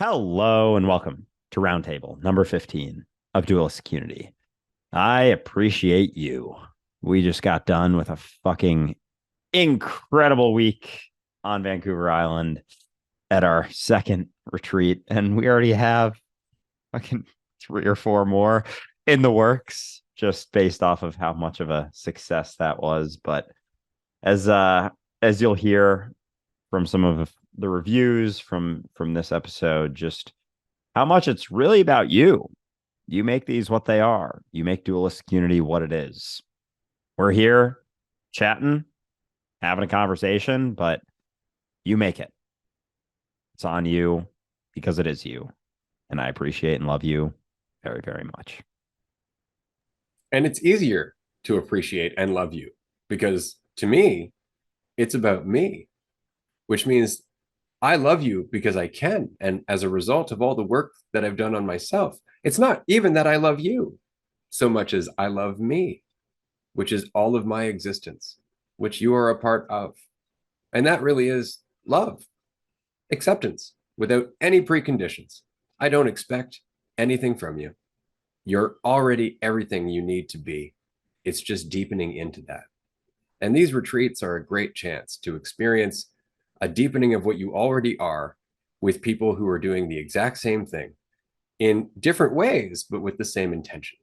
Hello and welcome to Roundtable number 15 of Dualistic Unity. I appreciate you. We just got done with a fucking incredible week on Vancouver Island at our second retreat, and we already have fucking three or four more in the works, just based off of how much of a success that was. But as as you'll hear from some of the reviews from this episode, just how much it's really about you. You make these what they are. You make Dualistic Unity what it is. We're here chatting, having a conversation, but you make it. It's on you because it is you. And I appreciate and love you very, very much. And it's easier to appreciate and love you because to me, it's about me, which means I love you because I can. And as a result of all the work that I've done on myself, it's not even that I love you so much as I love me, which is all of my existence, which you are a part of. And that really is love, acceptance without any preconditions. I don't expect anything from you. You're already everything you need to be. It's just deepening into that. And these retreats are a great chance to experience a deepening of what you already are with people who are doing the exact same thing in different ways, but with the same intention.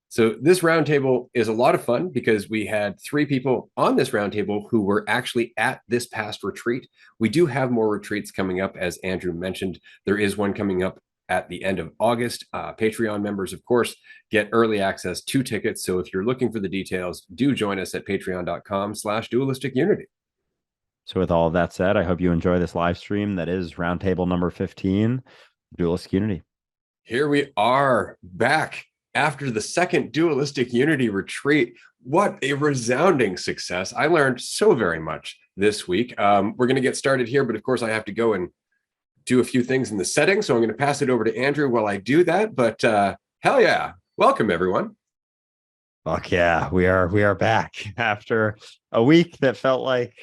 So this roundtable is a lot of fun because we had three people on this roundtable who were actually at this past retreat. We do have more retreats coming up, as Andrew mentioned. There is one coming up at the end of August. Patreon members, of course, get early access to tickets. So if you're looking for the details, do join us at patreon.com/dualisticunity. So with all of that said, I hope you enjoy this live stream that is Roundtable number 15, Dualistic Unity. Here we are back after the second Dualistic Unity retreat. What a resounding success. I learned so very much this week. We're going to get started here, but of course I have to go and do a few things in the setting. So I'm going to pass it over to Andrew while I do that. But hell yeah. Welcome, everyone. Fuck yeah, we are back after a week that felt like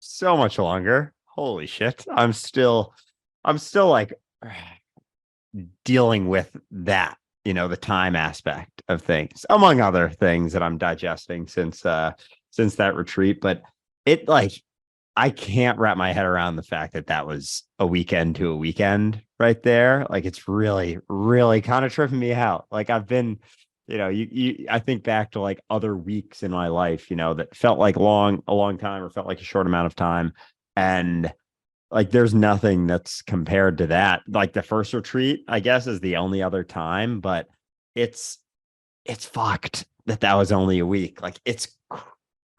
so much longer. Holy shit. I'm still like dealing with that, the time aspect of things, among other things that I'm digesting since that retreat. But it like I can't wrap my head around the fact that that was a weekend to a weekend right there. Like it's really, really kind of tripping me out. Like I've been, I think back to like other weeks in my life, that felt like a long time or felt like a short amount of time. And like there's nothing that's compared to that. Like the first retreat, I guess, is the only other time, but it's it's fucked that was only a week. Like it's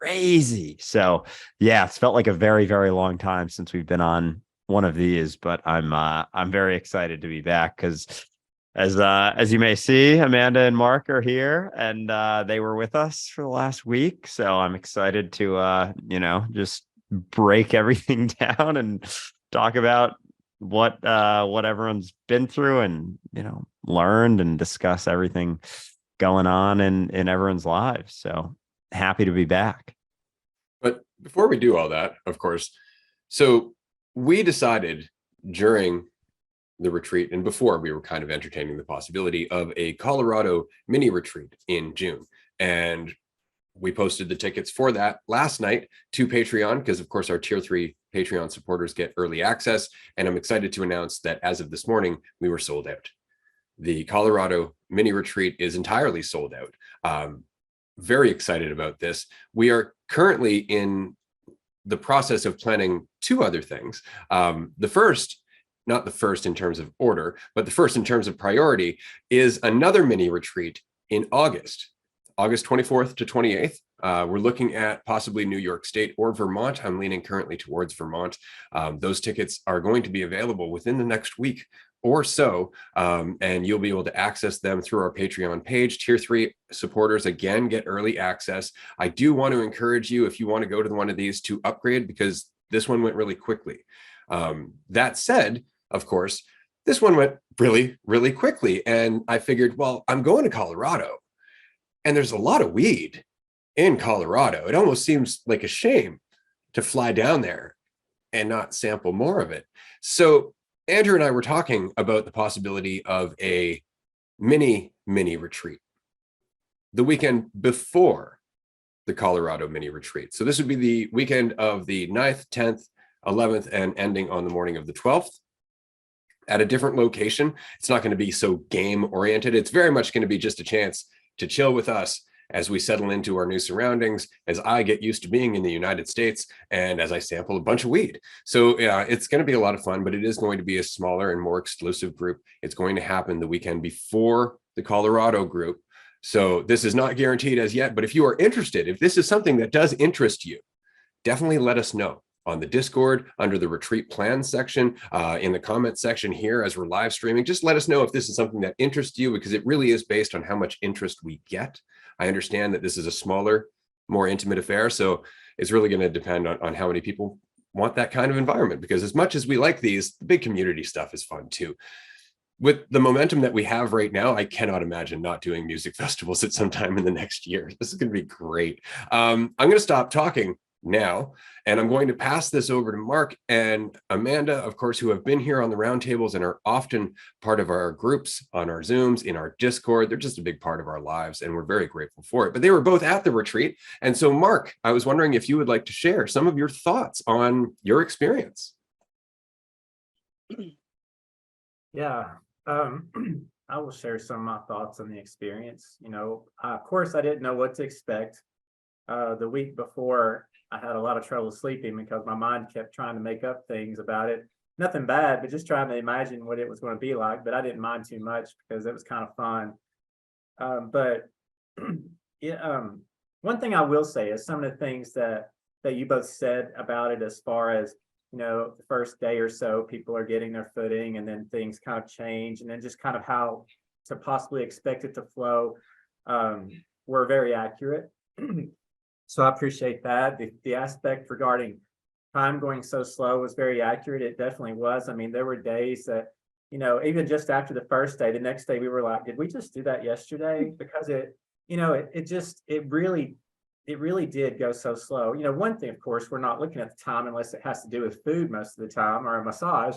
crazy. So yeah, it's felt like a very, very long time since we've been on one of these, but I'm very excited to be back because as you may see, Amanda and Mark are here and they were with us for the last week. So I'm excited to just break everything down and talk about what everyone's been through and learned and discuss everything going on in everyone's lives. So happy to be back. But before we do all that, of course, so we decided during the retreat and before we were kind of entertaining the possibility of a Colorado mini retreat in June. And we posted the tickets for that last night to Patreon because, of course, our tier 3 Patreon supporters get early access. And I'm excited to announce that as of this morning, we were sold out. The Colorado mini retreat is entirely sold out. Very excited about this. We are currently in the process of planning two other things. The first, not the first in terms of order, but the first in terms of priority, is another mini retreat in August 24th to 28th. We're looking at possibly New York State or Vermont. I'm leaning currently towards Vermont. Those tickets are going to be available within the next week or so, and you'll be able to access them through our Patreon page. Tier 3 supporters, again, get early access. I do want to encourage you, if you want to go to one of these, to upgrade because this one went really quickly. That said, of course, this one went really, really quickly. And I figured, well, I'm going to Colorado and there's a lot of weed in Colorado. It almost seems like a shame to fly down there and not sample more of it. So Andrew and I were talking about the possibility of a mini retreat the weekend before the Colorado mini retreat. So this would be the weekend of the 9th, 10th, 11th, and ending on the morning of the 12th at a different location. It's not going to be so game oriented. It's very much going to be just a chance to chill with us as we settle into our new surroundings, as I get used to being in the United States, and as I sample a bunch of weed. So yeah, it's going to be a lot of fun, but it is going to be a smaller and more exclusive group. It's going to happen the weekend before the Colorado group. So this is not guaranteed as yet, but if you are interested, if this is something that does interest you, definitely let us know on the Discord, under the retreat plan section, in the comment section here as we're live streaming. Just let us know if this is something that interests you, because it really is based on how much interest we get. I understand that this is a smaller, more intimate affair, so it's really going to depend on how many people want that kind of environment, because as much as we like these, the big community stuff is fun too. With the momentum that we have right now, I cannot imagine not doing music festivals at some time in the next year. This is going to be great. I'm going to stop talking now, and I'm going to pass this over to Mark and Amanda, of course, who have been here on the roundtables and are often part of our groups on our Zooms, in our Discord. They're just a big part of our lives, and we're very grateful for it. But they were both at the retreat. And so, Mark, I was wondering if you would like to share some of your thoughts on your experience. Yeah, I will share some of my thoughts on the experience. Of course, I didn't know what to expect. The week before, I had a lot of trouble sleeping because my mind kept trying to make up things about it. Nothing bad, but just trying to imagine what it was going to be like. But I didn't mind too much because it was kind of fun. But yeah, one thing I will say is some of the things that you both said about it, as far as the first day or so, people are getting their footing, and then things kind of change, and then just kind of how to possibly expect it to flow, were very accurate. So I appreciate that. The aspect regarding time going so slow was very accurate. It definitely was. I mean, there were days that, even just after the first day, the next day we were like, did we just do that yesterday? Because it really did go so slow. One thing, of course, we're not looking at the time unless it has to do with food most of the time, or a massage.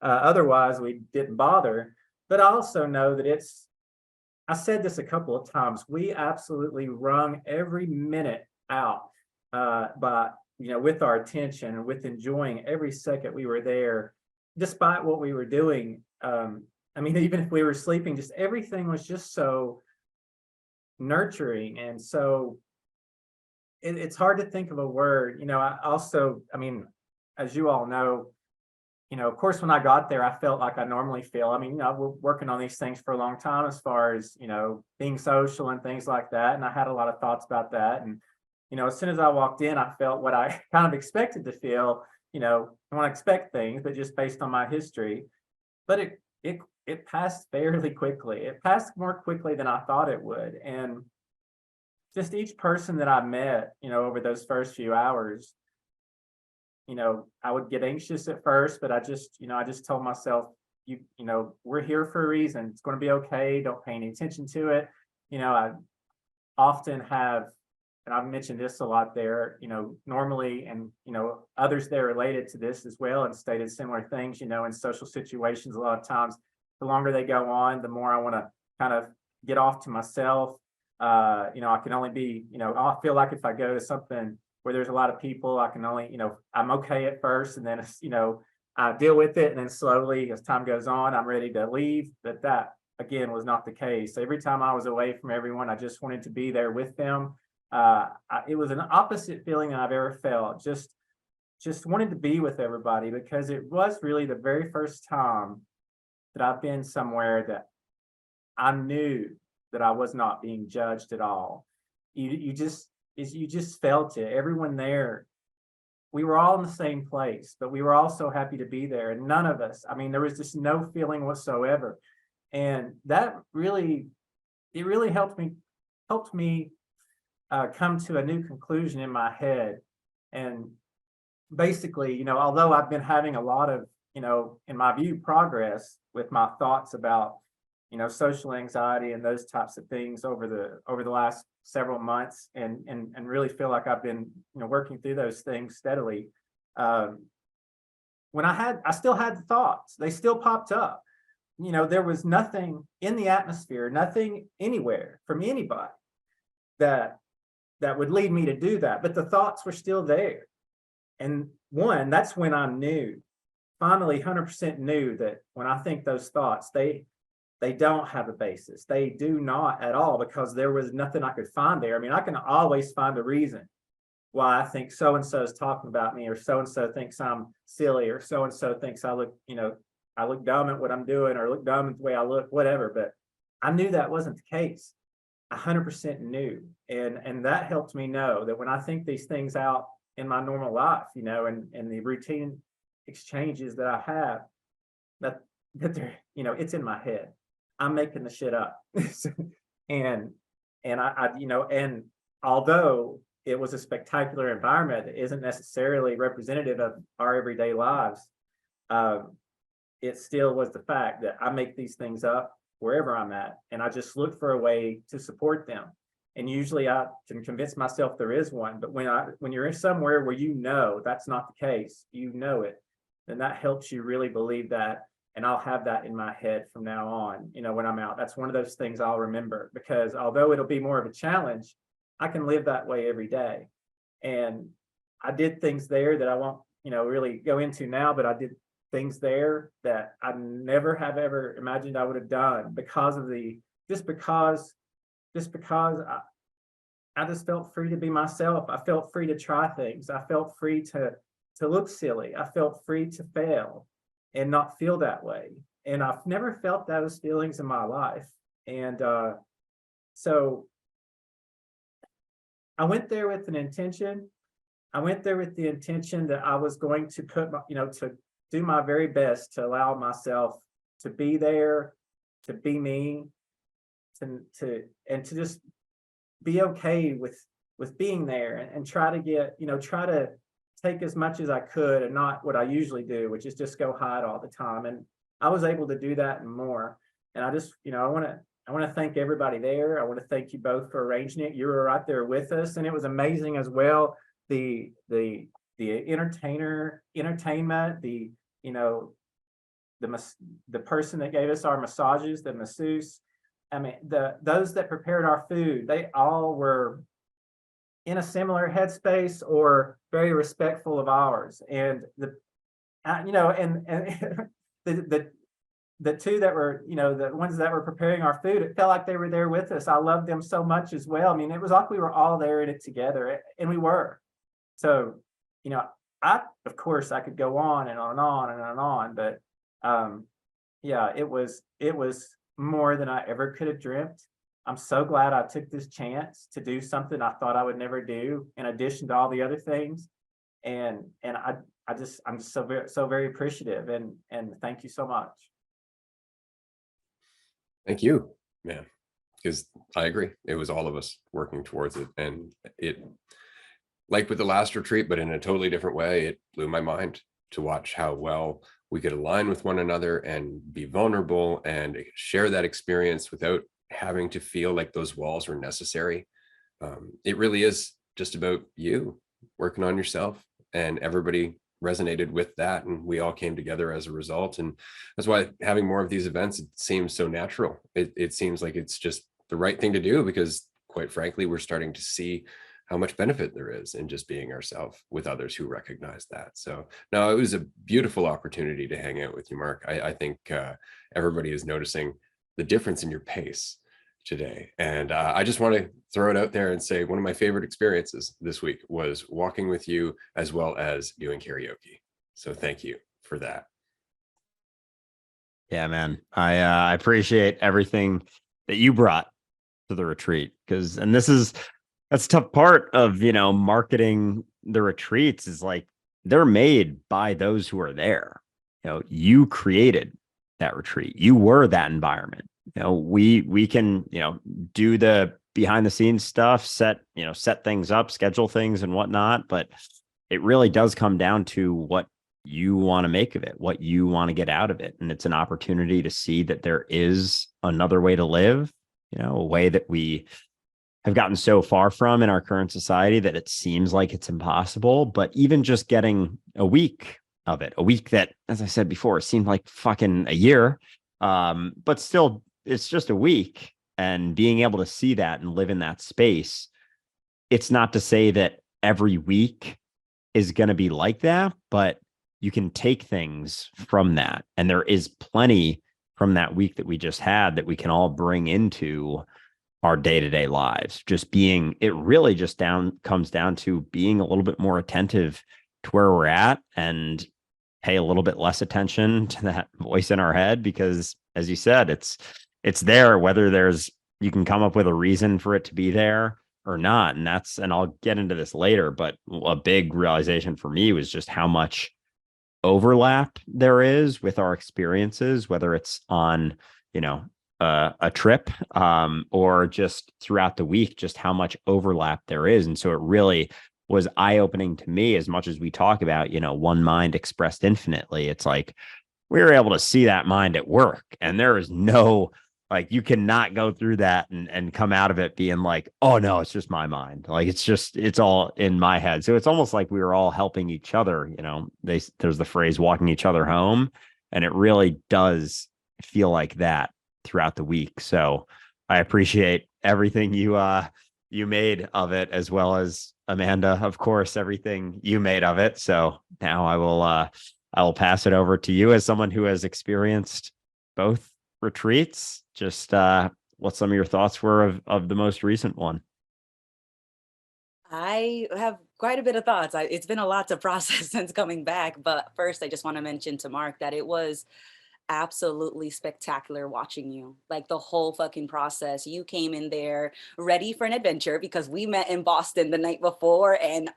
Otherwise, we didn't bother. But I also know that I said this a couple of times, we absolutely wrung every minute out, with our attention and with enjoying every second we were there, despite what we were doing. Even if we were sleeping, just everything was just so nurturing. And so it's hard to think of a word. As you all know, of course, when I got there, I felt like I normally feel. We're working on these things for a long time, as far as, being social and things like that. And I had a lot of thoughts about that. And, as soon as I walked in, I felt what I kind of expected to feel. I want to expect things, but just based on my history. But it passed fairly quickly. It passed more quickly than I thought it would. And just each person that I met, over those first few hours, I would get anxious at first, but I just told myself, we're here for a reason. It's going to be okay. Don't pay any attention to it. I often have, and I've mentioned this a lot there, normally, and, others there related to this as well and stated similar things, in social situations, a lot of times, the longer they go on, the more I want to kind of get off to myself. I can only be, I feel like if I go to something where there's a lot of people, I can only, I'm okay at first, and then, I deal with it. And then slowly, as time goes on, I'm ready to leave. But that, again, was not the case. Every time I was away from everyone, I just wanted to be there with them. It was an opposite feeling than I've ever felt. Just wanted to be with everybody, because it was really the very first time that I've been somewhere that I knew that I was not being judged at all. You just felt it. Everyone there, we were all in the same place, but we were all so happy to be there. And none of us, there was just no feeling whatsoever. And that really helped me come to a new conclusion in my head. And basically, although I've been having a lot of, in my view, progress with my thoughts about, social anxiety and those types of things over the last several months, and really feel like I've been, working through those things steadily. One I still had the thoughts, they still popped up. There was nothing in the atmosphere, nothing anywhere from anybody that would lead me to do that. But the thoughts were still there. And that's when I knew, finally 100% knew that when I think those thoughts, they don't have a basis. They do not at all, because there was nothing I could find there. I mean, I can always find a reason why I think so-and-so is talking about me, or so-and-so thinks I'm silly, or so-and-so thinks I look dumb at what I'm doing, or look dumb at the way I look, whatever. But I knew that wasn't the case. 100% knew. And that helped me know that when I think these things out in my normal life, and the routine exchanges that I have, that they're, it's in my head. I'm making the shit up. and and although it was a spectacular environment that isn't necessarily representative of our everyday lives, it still was the fact that I make these things up wherever I'm at, and I just look for a way to support them. And usually I can convince myself there is one, but when you're in somewhere where that's not the case, it, then that helps you really believe that. And I'll have that in my head from now on, when I'm out. That's one of those things I'll remember, because although it'll be more of a challenge, I can live that way every day. And I did things there that I won't, really go into now, but I did things there that I never have ever imagined I would have done because I just felt free to be myself. I felt free to try things. I felt free to look silly. I felt free to fail and not feel that way. And I've never felt those feelings in my life. And so I went there with an intention. I went there with the intention that I was going to put to do my very best to allow myself to be there, to be me, to just be okay with being there, and try to take as much as I could, and not what I usually do, which is just go hide all the time. And I was able to do that and more. And I just, I want to thank everybody there. I want to thank you both for arranging it. You were right there with us, and it was amazing as well. The entertainment, the person that gave us our massages, the masseuse. I mean, those that prepared our food, they all were in a similar headspace or very respectful of ours. And the two that were, the ones that were preparing our food, it felt like they were there with us. I loved them so much as well. I mean, it was like we were all there in it together, and we were. So, of course I could go on and on and on and on and on, but yeah, it was more than I ever could have dreamt. I'm so glad I took this chance to do something I thought I would never do, in addition to all the other things. And I'm just so very appreciative, and thank you so much. Thank you, man, because I agree. It was all of us working towards it. And it, like with the last retreat, but in a totally different way, it blew my mind to watch how well we could align with one another and be vulnerable and share that experience without having to feel like those walls were necessary. It really is just about you working on yourself, and everybody resonated with that, and we all came together as a result. And that's why having more of these events, it seems so natural. It seems like it's just the right thing to do, because quite frankly, we're starting to see how much benefit there is in just being ourselves with others who recognize that. So no, it was a beautiful opportunity to hang out with you, Mark. I think everybody is noticing the difference in your pace today. And I just want to throw it out there and say one of my favorite experiences this week was walking with you, as well as doing karaoke. So thank you for that. Yeah, man. I appreciate everything that you brought to the retreat, that's a tough part of, marketing the retreats, is like they're made by those who are there. You created that retreat. You were that environment. We can, do the behind the scenes stuff, set things up, schedule things and whatnot. But it really does come down to what you want to make of it, what you want to get out of it. And it's an opportunity to see that there is another way to live, a way that we have gotten so far from in our current society that it seems like it's impossible. But even just getting a week of it. A week that, as I said before, seemed like fucking a year. But still, it's just a week. And being able to see that and live in that space, it's not to say that every week is going to be like that, but you can take things from that. And there is plenty from that week that we just had that we can all bring into our day-to-day lives. Just being, it really just comes down to being a little bit more attentive to where we're at and pay a little bit less attention to that voice in our head, because as you said, it's there, whether you can come up with a reason for it to be there or not. And I'll get into this later, but a big realization for me was just how much overlap there is with our experiences, whether it's on, a trip, or just throughout the week, just how much overlap there is. And so it really was eye-opening to me, as much as we talk about, one mind expressed infinitely. It's like we were able to see that mind at work, and there is no, like, you cannot go through that and come out of it being like, oh no, it's just my mind. Like, it's all in my head. So it's almost like we were all helping each other. There's the phrase walking each other home, and it really does feel like that throughout the week. So I appreciate everything you made of it, as well as Amanda, of course, everything you made of it. So now I will pass it over to you, as someone who has experienced both retreats. Just what some of your thoughts were of the most recent one. I have quite a bit of thoughts. It's been a lot to process since coming back. But first, I just want to mention to Mark that it was absolutely spectacular watching you. Like, the whole fucking process. You came in there ready for an adventure, because we met in Boston the night before, and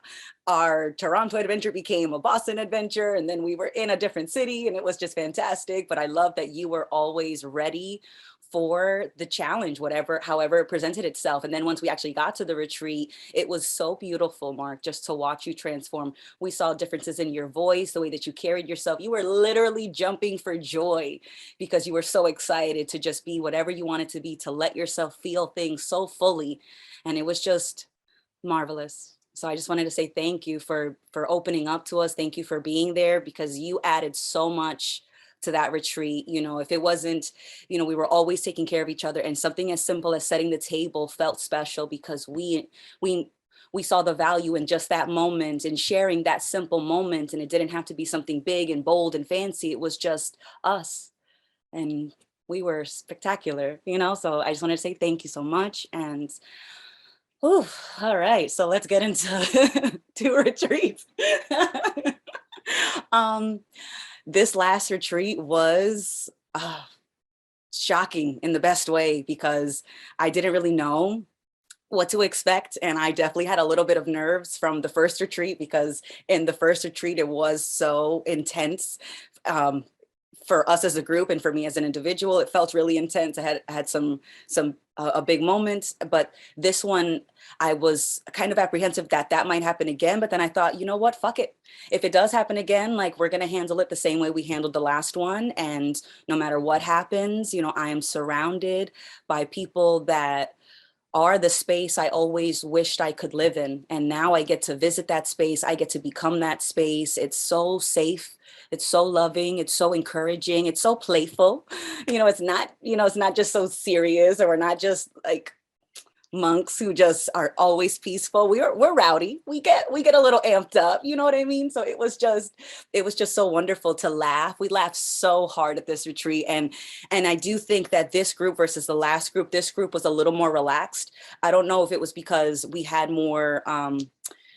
our Toronto adventure became a Boston adventure, and then we were in a different city, and it was just fantastic. But I love that you were always ready for the challenge, however it presented itself. And then once we actually got to the retreat, it was so beautiful, Mark, just to watch you transform. We saw differences in your voice, the way that you carried yourself. You were literally jumping for joy because you were so excited to just be whatever you wanted to be, to let yourself feel things so fully. And it was just marvelous. So I just wanted to say thank you for opening up to us. Thank you for being there, because you added so much to that retreat. If it wasn't, we were always taking care of each other, and something as simple as setting the table felt special, because we saw the value in just that moment and sharing that simple moment. And it didn't have to be something big and bold and fancy. It was just us, and we were spectacular, so I just wanted to say thank you so much. And all right, so let's get into two retreats. This last retreat was shocking in the best way, because I didn't really know what to expect. And I definitely had a little bit of nerves from the first retreat, because in the first retreat, it was so intense. For us as a group, and for me as an individual, it felt really intense. I had some a big moment, but this one, I was kind of apprehensive that might happen again. But then I thought, you know what, fuck it. If it does happen again, like, we're gonna handle it the same way we handled the last one. And no matter what happens, I am surrounded by people that are the space I always wished I could live in. And now I get to visit that space. I get to become that space. It's so safe. It's so loving. It's so encouraging. It's so playful. It's not just so serious, or we're not just like monks who just are always peaceful. We're rowdy. We get a little amped up. You know what I mean? So it was just so wonderful to laugh. We laughed so hard at this retreat. And I do think that this group versus the last group, this group was a little more relaxed. I don't know if it was because we had more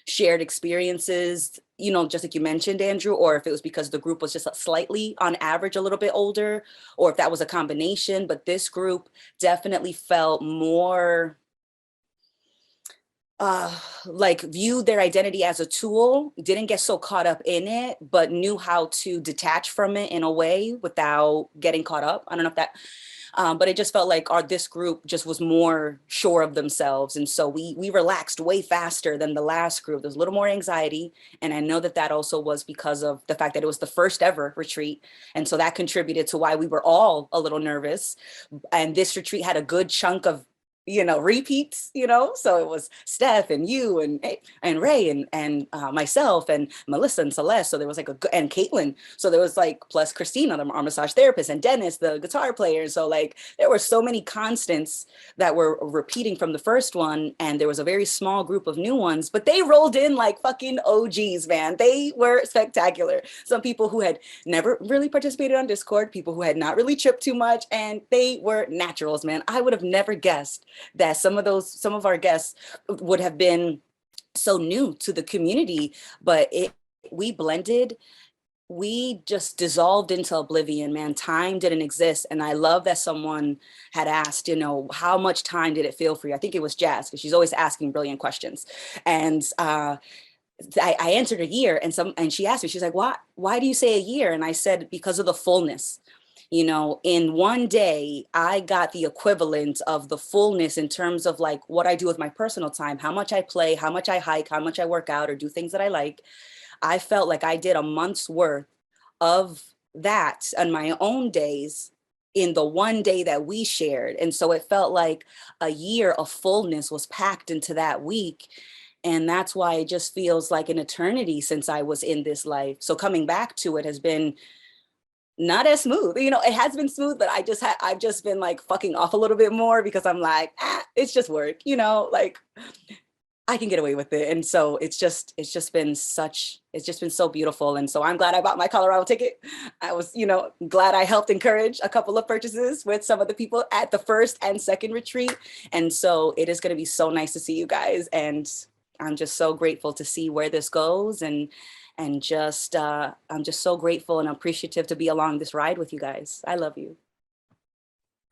shared experiences, just like you mentioned, Andrew, or if it was because the group was just slightly, on average, a little bit older, or if that was a combination. But this group definitely felt more like viewed their identity as a tool, didn't get so caught up in it, but knew how to detach from it in a way without getting caught up. I don't know if that, but it just felt like this group just was more sure of themselves. And so we relaxed way faster than the last group. There's a little more anxiety. And I know that also was because of the fact that it was the first ever retreat. And so that contributed to why we were all a little nervous. And this retreat had a good chunk of repeats, so it was Steph and you and Ray and myself and Melissa and Celeste. So there was and Caitlin. So there was plus Christina, the arm massage therapist, and Dennis, the guitar player. So there were so many constants that were repeating from the first one. And there was a very small group of new ones, but they rolled in like fucking OGs, man. They were spectacular. Some people who had never really participated on Discord, people who had not really tripped too much, and they were naturals, man. I would have never guessed that some of our guests would have been so new to the community, but we blended. We just dissolved into oblivion, man. Time didn't exist. And I love that someone had asked, how much time did it feel for you? I think it was Jazz, because she's always asking brilliant questions. And I answered a year, and she asked me, she's like, why do you say a year? And I said, because of the fullness. In one day, I got the equivalent of the fullness in terms of what I do with my personal time, how much I play, how much I hike, how much I work out or do things that I like. I felt like I did a month's worth of that on my own days in the one day that we shared. And so it felt like a year of fullness was packed into that week. And that's why it just feels like an eternity since I was in this life. So coming back to it has been not as smooth. It has been smooth, but I've just been fucking off a little bit more because I'm it's just work, I can get away with it. And so it's just been so beautiful. And so I'm glad I bought my Colorado ticket. I was, glad I helped encourage a couple of purchases with some of the people at the first and second retreat. And so it is going to be so nice to see you guys. And I'm just so grateful to see where this goes. And just, I'm just so grateful and appreciative to be along this ride with you guys. I love you.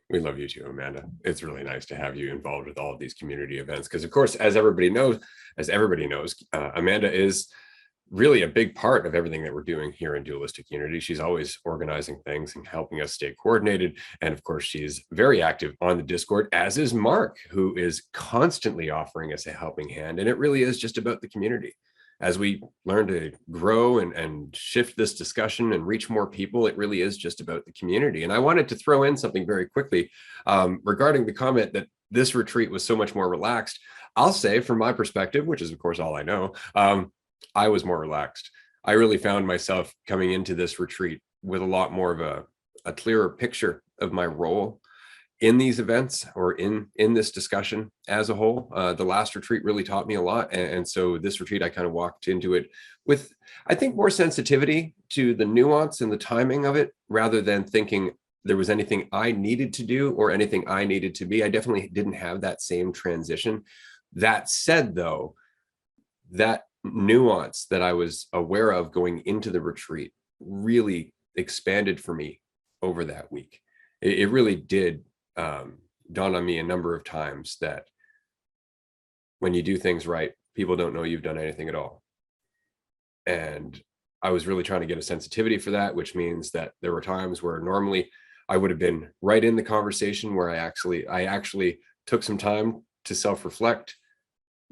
We love you too, Amanda. It's really nice to have you involved with all of these community events because, of course, as everybody knows, Amanda is really a big part of everything that we're doing here in Dualistic Unity. She's always organizing things and helping us stay coordinated. And of course, she's very active on the Discord, as is Mark, who is constantly offering us a helping hand. And it really is just about the community. As we learn to grow and shift this discussion and reach more people, it really is just about the community. And I wanted to throw in something very quickly regarding the comment that this retreat was so much more relaxed. I'll say from my perspective, which is of course all I know, I was more relaxed. I really found myself coming into this retreat with a lot more of a clearer picture of my role in these events or in this discussion as a whole. The last retreat really taught me a lot. And so this retreat, I kind of walked into it with, I think, more sensitivity to the nuance and the timing of it, rather than thinking there was anything I needed to do or anything I needed to be. I definitely didn't have that same transition. That said, though, that nuance that I was aware of going into the retreat really expanded for me over that week. It really did dawn on me a number of times that when you do things right, people don't know you've done anything at all. And I was really trying to get a sensitivity for that, which means that there were times where normally I would have been right in the conversation where I actually took some time to self-reflect,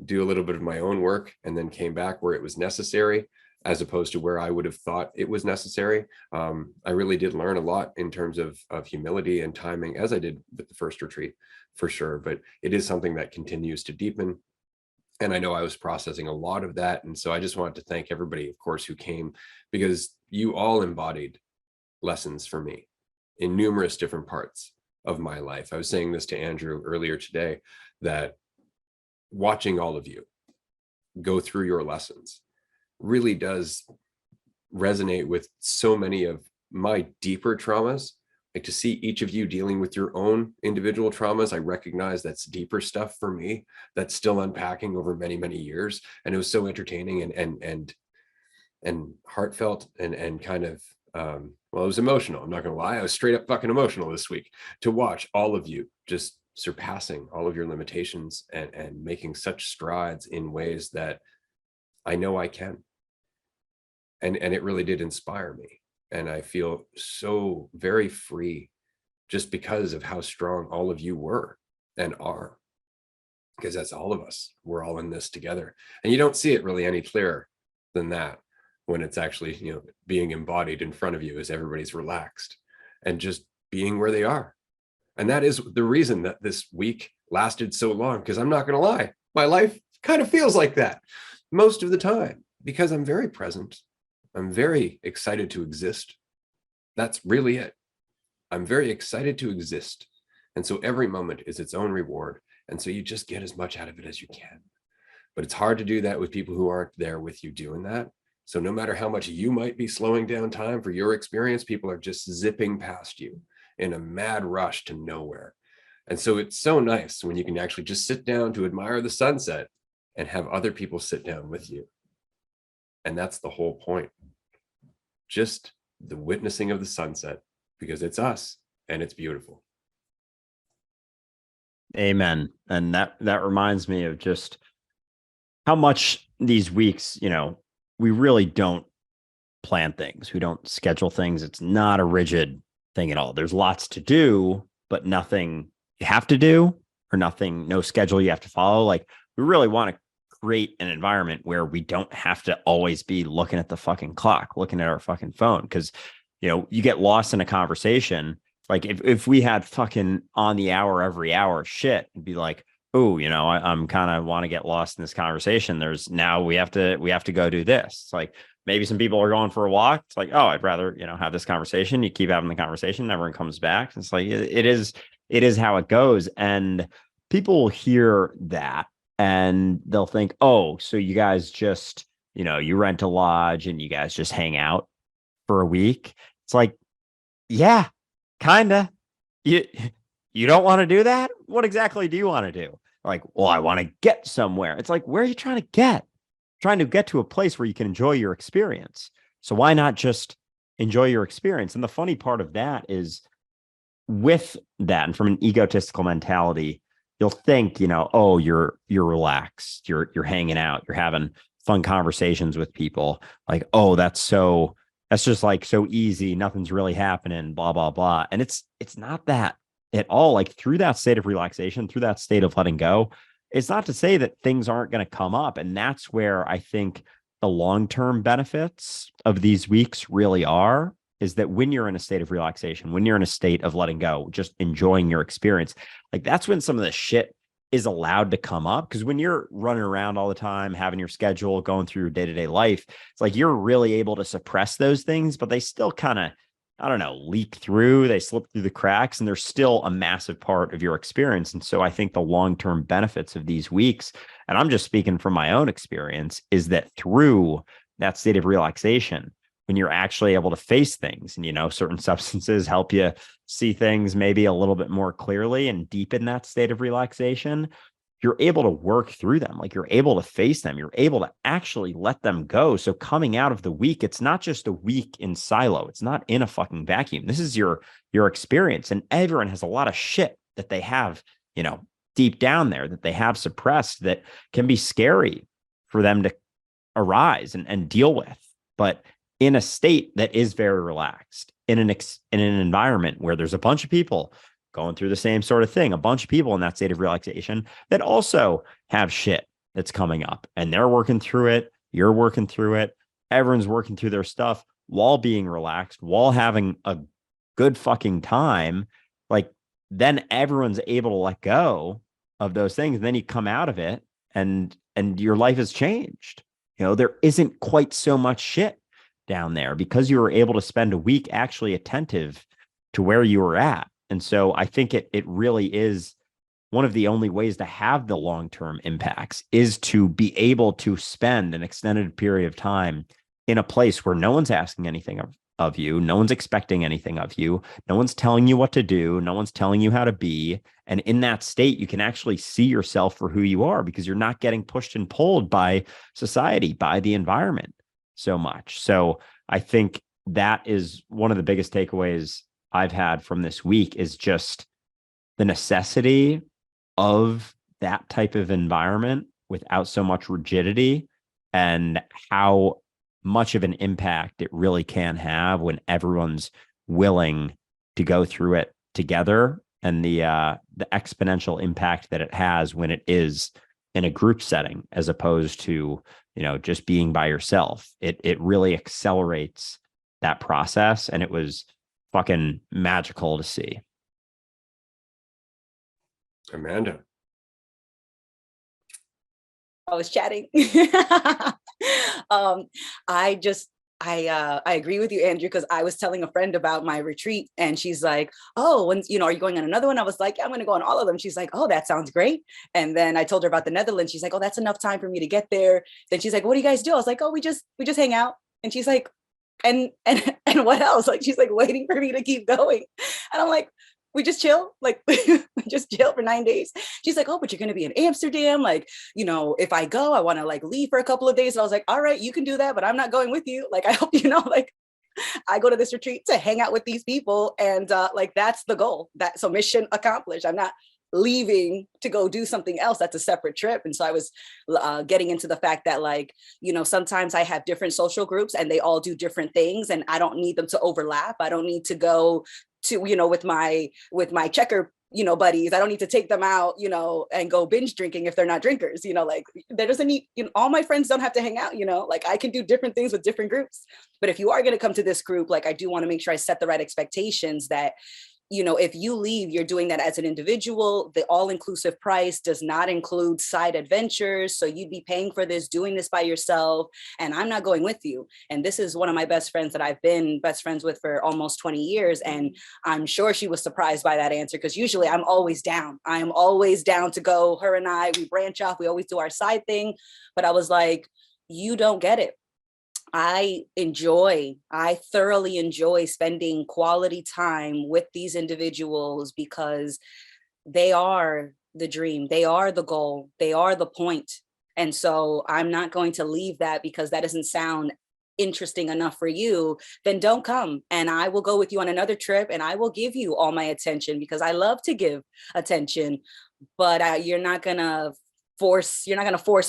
do a little bit of my own work, and then came back where it was necessary, as opposed to where I would have thought it was necessary. I really did learn a lot in terms of humility and timing, as I did with the first retreat, for sure. But it is something that continues to deepen. And I know I was processing a lot of that. And so I just wanted to thank everybody, of course, who came, because you all embodied lessons for me in numerous different parts of my life. I was saying this to Andrew earlier today, that watching all of you go through your lessons really does resonate with so many of my deeper traumas. Like, to see each of you dealing with your own individual traumas, I recognize that's deeper stuff for me, that's still unpacking over many, many years. And it was so entertaining and heartfelt and kind of, well, it was emotional. I'm not gonna lie, I was straight up fucking emotional this week to watch all of you just surpassing all of your limitations and making such strides in ways that I know I can. And it really did inspire me. And I feel so very free just because of how strong all of you were and are, because that's all of us. We're all in this together. And you don't see it really any clearer than that when it's actually, being embodied in front of you as everybody's relaxed and just being where they are. And that is the reason that this week lasted so long, because I'm not going to lie, my life kind of feels like that most of the time, because I'm very present. I'm very excited to exist. That's really it. I'm very excited to exist. And so every moment is its own reward. And so you just get as much out of it as you can. But it's hard to do that with people who aren't there with you doing that. So no matter how much you might be slowing down time for your experience, people are just zipping past you in a mad rush to nowhere. And so it's so nice when you can actually just sit down to admire the sunset and have other people sit down with you. And that's the whole point. Just the witnessing of the sunset, because it's us and it's beautiful. Amen. And that reminds me of just how much these weeks, we really don't plan things. We don't schedule things. It's not a rigid thing at all. There's lots to do, but nothing you have to do, or no schedule you have to follow. Like, we really want to create an environment where we don't have to always be looking at the fucking clock, looking at our fucking phone. Because, you get lost in a conversation. Like, if we had fucking on the hour, every hour shit, it'd be like, oh, I'm kind of want to get lost in this conversation. We have to go do this. It's like, maybe some people are going for a walk. It's like, oh, I'd rather, have this conversation. You keep having the conversation. Everyone comes back. It's like, it is how it goes. And people will hear that and they'll think, oh, so you guys just, you rent a lodge and you guys just hang out for a week. It's like, yeah, kind of. You don't want to do that? What exactly do you want to do? Like, well, I want to get somewhere. It's like, where are you trying to get? Trying to get to a place where you can enjoy your experience. So why not just enjoy your experience? And the funny part of that is, with that, and from an egotistical mentality, you'll think, oh, you're relaxed, you're hanging out, you're having fun conversations with people. Like, oh, that's just like so easy. Nothing's really happening, blah, blah, blah. And it's not that at all. Like, through that state of relaxation, through that state of letting go, it's not to say that things aren't going to come up. And that's where I think the long-term benefits of these weeks really are, is that when you're in a state of relaxation, when you're in a state of letting go, just enjoying your experience, like, that's when some of the shit is allowed to come up. Because when you're running around all the time, having your schedule, going through your day-to-day life, it's like you're really able to suppress those things, but they still kind of, I don't know, leak through, they slip through the cracks, and they're still a massive part of your experience. And so I think the long-term benefits of these weeks, and I'm just speaking from my own experience, is that through that state of relaxation, when you're actually able to face things, and, certain substances help you see things maybe a little bit more clearly and deepen that state of relaxation, you're able to work through them. Like, you're able to face them. You're able to actually let them go. So coming out of the week, it's not just a week in silo. It's not in a fucking vacuum. This is your experience. And everyone has a lot of shit that they have, deep down there, that they have suppressed, that can be scary for them to arise and deal with. But in a state that is very relaxed, in an environment where there's a bunch of people going through the same sort of thing, a bunch of people in that state of relaxation that also have shit that's coming up, and they're working through it, you're working through it, everyone's working through their stuff while being relaxed, while having a good fucking time. Like, then everyone's able to let go of those things. And then you come out of it and your life has changed. There isn't quite so much shit down there because you were able to spend a week actually attentive to where you were at. And so I think it really is one of the only ways to have the long-term impacts, is to be able to spend an extended period of time in a place where no one's asking anything of you, no one's expecting anything of you, no one's telling you what to do, no one's telling you how to be. And in that state, you can actually see yourself for who you are, because you're not getting pushed and pulled by society, by the environment so much. So I think that is one of the biggest takeaways I've had from this week, is just the necessity of that type of environment without so much rigidity, and how much of an impact it really can have when everyone's willing to go through it together, and the exponential impact that it has when it is in a group setting, as opposed to, just being by yourself. It really accelerates that process, and it was fucking magical to see. Amanda, I was chatting. I just I agree with you, Andrew, because I was telling a friend about my retreat and she's like, oh, when, you know, are you going on another one? I was like, yeah, I'm going to go on all of them. She's like, oh, that sounds great. And then I told her about the Netherlands. She's like, oh, that's enough time for me to get there. Then she's like, what do you guys do? I was like, oh, we just hang out. And she's like, and what else? Like, she's like waiting for me to keep going. And I'm like, we just chill, like we just chill for 9 days. She's like, oh, but you're going to be in Amsterdam. Like, you know, if I go, I want to like leave for a couple of days. And I was like, all right, you can do that, but I'm not going with you. Like, I hope you know, like I go to this retreat to hang out with these people. And like, that's the goal. So mission accomplished. I'm not leaving to go do something else. That's a separate trip. And so I was getting into the fact that, like, you know, sometimes I have different social groups and they all do different things and I don't need them to overlap. I don't need to go to, you know, with my checker, you know, buddies. I don't need to take them out, you know, and go binge drinking if they're not drinkers, you know, like there doesn't need, you know, all my friends don't have to hang out, you know, like I can do different things with different groups. But if you are going to come to this group, like I do want to make sure I set the right expectations that, you know, if you leave, you're doing that as an individual. The all-inclusive price does not include side adventures. So you'd be paying for this, doing this by yourself, and I'm not going with you. And this is one of my best friends that I've been best friends with for almost 20 years. And I'm sure she was surprised by that answer, because usually I'm always down. I am always down to go. Her and I, we branch off. We always do our side thing. But I was like, you don't get it. I thoroughly enjoy spending quality time with these individuals because they are the dream, they are the goal, they are the point. And so I'm not going to leave that because that doesn't sound interesting enough for you. Then don't come, and I will go with you on another trip and I will give you all my attention because I love to give attention. But you're not gonna force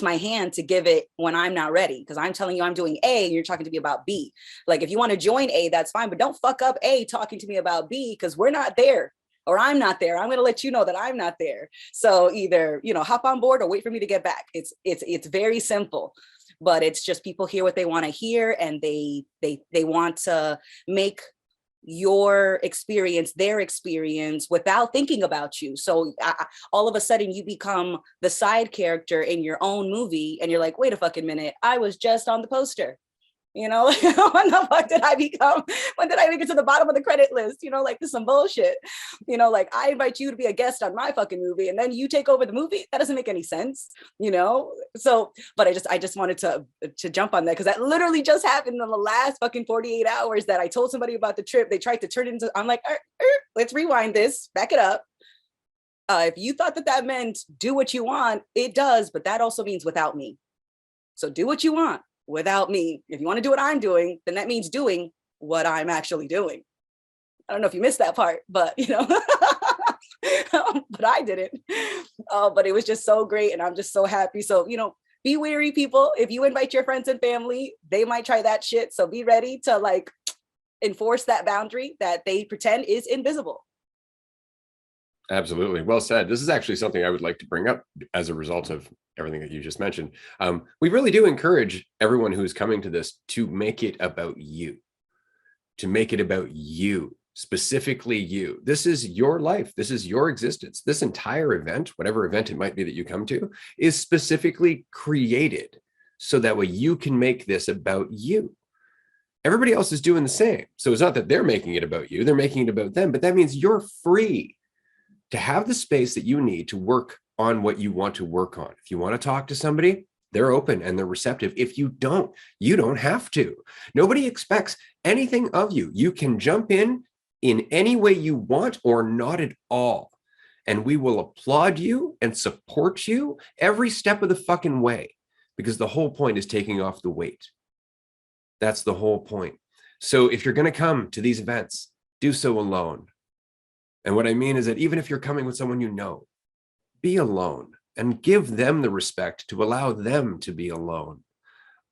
my hand to give it when I'm not ready, because I'm telling you I'm doing A and you're talking to me about B. Like, if you want to join A, that's fine, but don't fuck up A talking to me about B, because we're not there, or I'm not there. I'm going to let you know that I'm not there. So either, you know, hop on board or wait for me to get back. It's very simple, but it's just people hear what they want to hear, and they want to make your experience their experience without thinking about you. So all of a sudden you become the side character in your own movie, and you're like, wait a fucking minute, I was just on the poster. You know, when the fuck did I become? When did I get to the bottom of the credit list? You know, like, this is some bullshit. You know, like, I invite you to be a guest on my fucking movie, and then you take over the movie. That doesn't make any sense. You know. So, but I just wanted to jump on that, because that literally just happened in the last fucking 48 hours. That I told somebody about the trip. They tried to turn it into. I'm like, let's rewind this, back it up. If you thought that meant do what you want, it does, but that also means without me. So do what you want without me. If you want to do what I'm doing, then that means doing what I'm actually doing. I don't know if you missed that part, but you know, but I didn't. But it was just so great, and I'm just so happy. So, you know, be wary, people. If you invite your friends and family, they might try that shit. So be ready to, like, enforce that boundary that they pretend is invisible. Absolutely. Well said. This is actually something I would like to bring up as a result of everything that you just mentioned. We really do encourage everyone who's coming to this to make it about you, specifically you. This is your life. This is your existence. This entire event, whatever event it might be that you come to, is specifically created so that way you can make this about you. Everybody else is doing the same. So it's not that they're making it about you, they're making it about them, but that means you're free to have the space that you need to work on what you want to work on. If you want to talk to somebody, they're open and they're receptive. If you don't have to. Nobody expects anything of you. You can jump in any way you want or not at all. And we will applaud you and support you every step of the fucking way, because the whole point is taking off the weight. That's the whole point. So if you're going to come to these events, do so alone. And what I mean is that even if you're coming with someone you know, be alone and give them the respect to allow them to be alone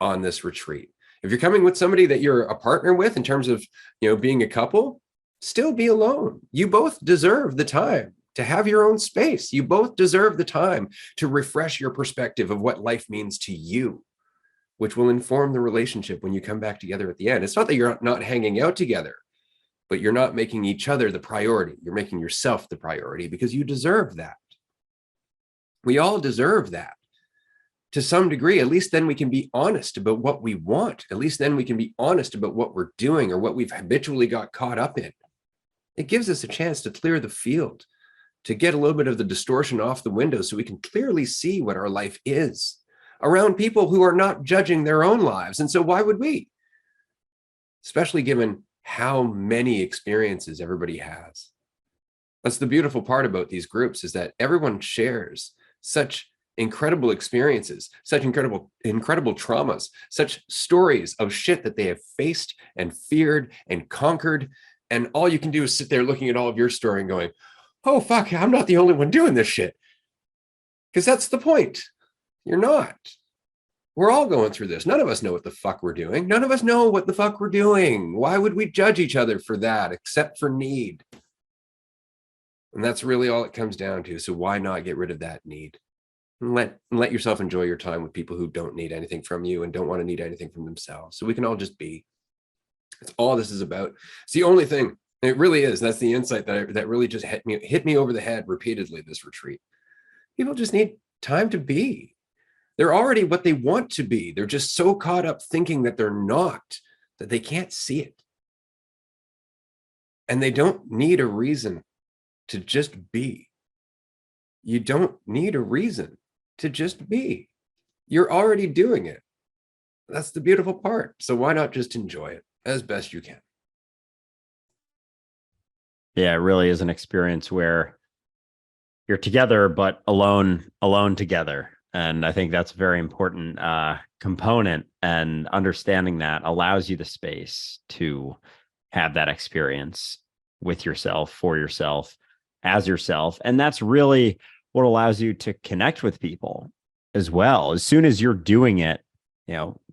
on this retreat. If you're coming with somebody that you're a partner with in terms of, you know, being a couple, still be alone. You both deserve the time to have your own space. You both deserve the time to refresh your perspective of what life means to you, which will inform the relationship when you come back together at the end. It's not that you're not hanging out together, but you're not making each other the priority. You're making yourself the priority, because you deserve that. We all deserve that, to some degree, at least then we can be honest about what we want. At least then we can be honest about what we're doing or what we've habitually got caught up in. It gives us a chance to clear the field, to get a little bit of the distortion off the window so we can clearly see what our life is around people who are not judging their own lives. And so why would we? Especially given how many experiences everybody has. That's the beautiful part about these groups, is that everyone shares such incredible experiences, such incredible traumas, such stories of shit that they have faced and feared and conquered. And all you can do is sit there looking at all of your story and going, oh, fuck, I'm not the only one doing this shit. Because that's the point. You're not. We're all going through this. None of us know what the fuck we're doing. None of us know what the fuck we're doing. Why would we judge each other for that, except for need? And that's really all it comes down to. So why not get rid of that need? And let yourself enjoy your time with people who don't need anything from you and don't want to need anything from themselves. So we can all just be. That's all this is about. It's the only thing. It really is. That's the insight that really just hit me over the head repeatedly this retreat. People just need time to be. They're already what they want to be. They're just so caught up thinking that they're not, that they can't see it. And they don't need a reason to just be. You don't need a reason to just be. You're already doing it. That's the beautiful part. So why not just enjoy it as best you can? Yeah, it really is an experience where you're together, but alone together. And I think that's a very important component, and understanding that allows you the space to have that experience with yourself, for yourself, as yourself. And that's really what allows you to connect with people as well. As soon as you're doing it,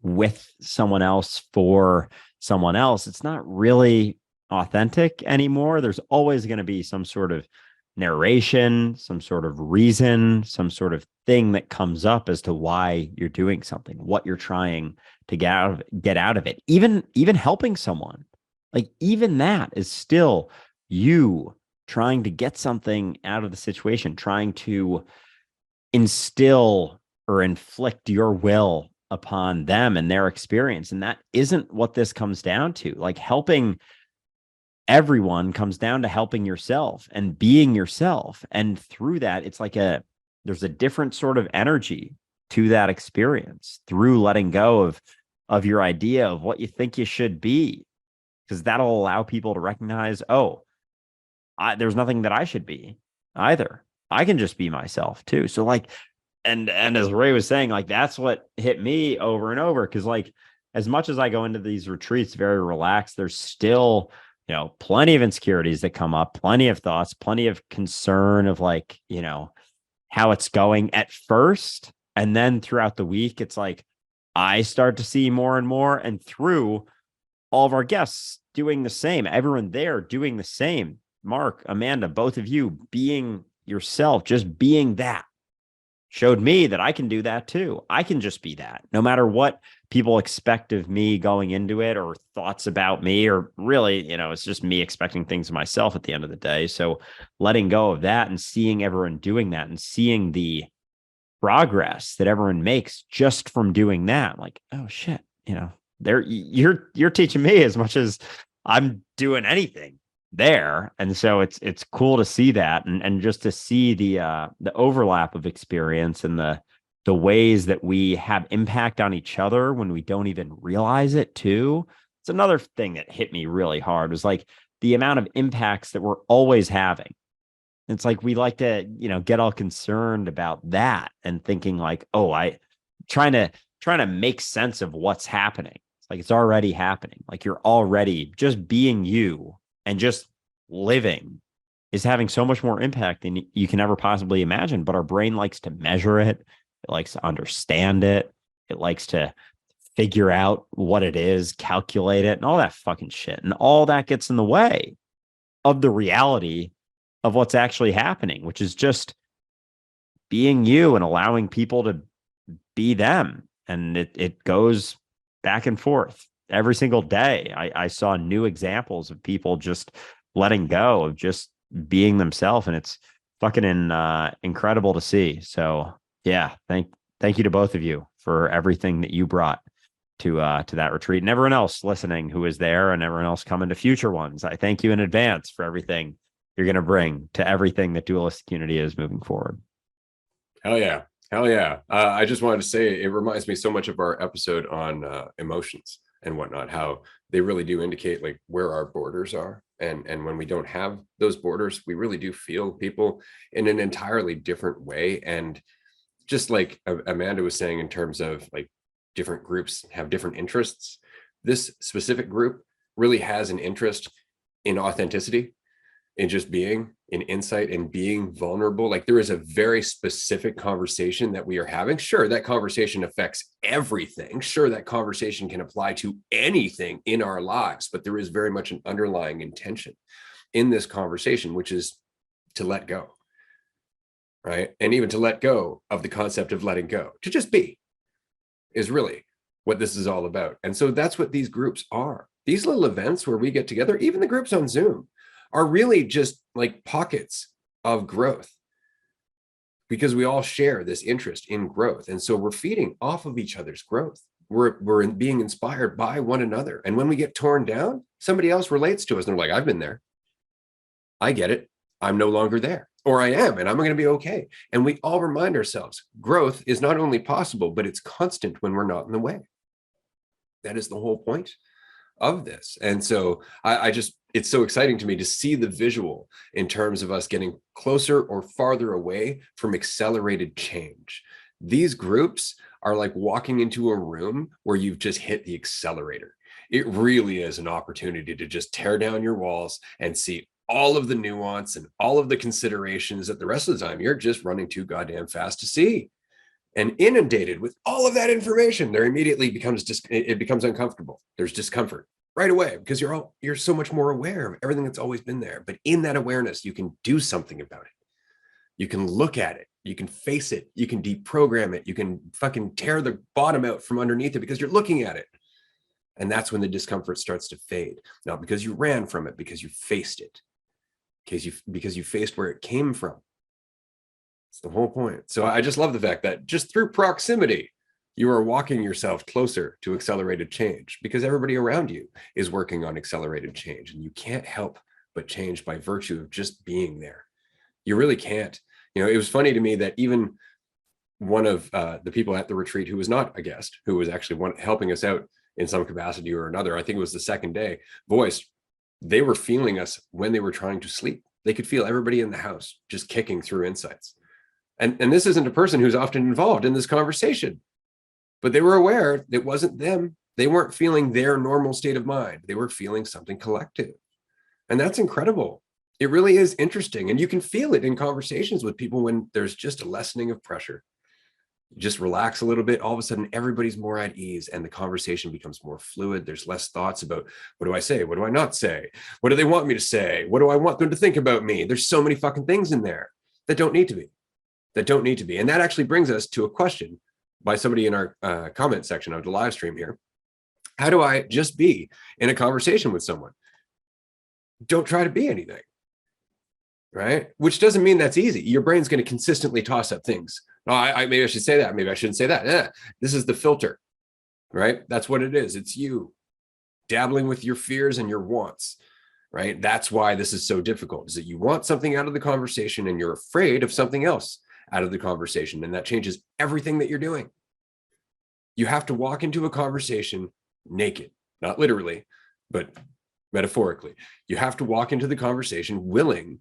with someone else, for someone else, it's not really authentic anymore. There's always going to be some sort of narration, some sort of reason, some sort of thing that comes up as to why you're doing something, what you're trying to get out of it. Even helping someone, like, even that is still you trying to get something out of the situation, trying to instill or inflict your will upon them and their experience. And that isn't what this comes down to. Like, helping everyone comes down to helping yourself and being yourself. And through that, it's like there's a different sort of energy to that experience through letting go of your idea of what you think you should be, because that'll allow people to recognize, there's nothing that I should be either. I can just be myself too. So like, and as Ray was saying, like, that's what hit me over and over. Cause like, as much as I go into these retreats very relaxed, there's still, plenty of insecurities that come up, plenty of thoughts, plenty of concern of like, how it's going at first. And then throughout the week, it's like, I start to see more and more, and through all of our guests doing the same, everyone there doing the same. Mark, Amanda, both of you being yourself, just being that, showed me that I can do that too. I can just be that, no matter what people expect of me going into it, or thoughts about me, or really, it's just me expecting things of myself at the end of the day. So letting go of that and seeing everyone doing that, and seeing the progress that everyone makes just from doing that, like, oh shit, you're teaching me as much as I'm doing anything there. And so it's cool to see that, and just to see the overlap of experience, and the ways that we have impact on each other when we don't even realize it too. It's another thing that hit me really hard, was like the amount of impacts that we're always having. It's like, we like to, get all concerned about that and thinking like, I trying to make sense of what's happening. It's like, it's already happening. Like, you're already just being you, and just living is having so much more impact than you can ever possibly imagine. But our brain likes to measure it. It likes to understand it. It likes to figure out what it is, calculate it, and all that fucking shit. And all that gets in the way of the reality of what's actually happening, which is just being you and allowing people to be them. And it goes back and forth every single day. I saw new examples of people just letting go of just being themselves, and it's fucking incredible to see. So yeah, thank thank you to both of you for everything that you brought to that retreat, and everyone else listening who is there, and everyone else coming to future ones. I thank you in advance for everything you're going to bring to everything that Dualistic Unity is moving forward. Hell yeah. Hell yeah. I just wanted to say, it reminds me so much of our episode on emotions and whatnot, how they really do indicate like where our borders are. And when we don't have those borders, we really do feel people in an entirely different way. And just like Amanda was saying, in terms of like different groups have different interests, this specific group really has an interest in authenticity, in just being, in insight, and being vulnerable. Like there is a very specific conversation that we are having. Sure, that conversation affects everything. Sure, that conversation can apply to anything in our lives, but there is very much an underlying intention in this conversation, which is to let go, right? And even to let go of the concept of letting go, to just be, is really what this is all about. And so that's what these groups are. These little events where we get together, even the groups on Zoom, are really just like pockets of growth, because we all share this interest in growth. And so we're feeding off of each other's growth. We're being inspired by one another. And when we get torn down, somebody else relates to us. And they're like, I've been there. I get it. I'm no longer there. Or I am, and I'm going to be okay. And we all remind ourselves, growth is not only possible, but it's constant when we're not in the way. That is the whole point of this. And so I just, it's so exciting to me to see the visual in terms of us getting closer or farther away from accelerated change. These groups are like walking into a room where you've just hit the accelerator. It really is an opportunity to just tear down your walls and see all of the nuance and all of the considerations that the rest of the time you're just running too goddamn fast to see. And inundated with all of that information, there immediately becomes it becomes uncomfortable. There's discomfort right away, because you're so much more aware of everything that's always been there. But in that awareness, you can do something about it. You can look at it. You can face it. You can deprogram it. You can fucking tear the bottom out from underneath it because you're looking at it. And that's when the discomfort starts to fade. Not because you ran from it, because you faced it. Because you faced where it came from. It's the whole point. So I just love the fact that just through proximity, you are walking yourself closer to accelerated change, because everybody around you is working on accelerated change, and you can't help but change by virtue of just being there. You really can't. You know, it was funny to me that even one of the people at the retreat who was not a guest, who was actually helping us out in some capacity or another, I think it was the second day, voiced they were feeling us when they were trying to sleep. They could feel everybody in the house just kicking through insights. And this isn't a person who's often involved in this conversation, but they were aware it wasn't them. They weren't feeling their normal state of mind. They were feeling something collective. And that's incredible. It really is interesting. And you can feel it in conversations with people when there's just a lessening of pressure. You just relax a little bit. All of a sudden, everybody's more at ease and the conversation becomes more fluid. There's less thoughts about, what do I say? What do I not say? What do they want me to say? What do I want them to think about me? There's so many fucking things in there that don't need to be. And that actually brings us to a question by somebody in our comment section of the live stream here. How do I just be in a conversation with someone? Don't try to be anything, right? Which doesn't mean that's easy. Your brain's going to consistently toss up things. Oh, maybe I should say that. Maybe I shouldn't say that. Yeah, this is the filter, right? That's what it is. It's you dabbling with your fears and your wants, right? That's why this is so difficult, is that you want something out of the conversation and you're afraid of something else out of the conversation, and that changes everything that you're doing. You have to walk into a conversation naked, not literally, but metaphorically. You have to walk into the conversation willing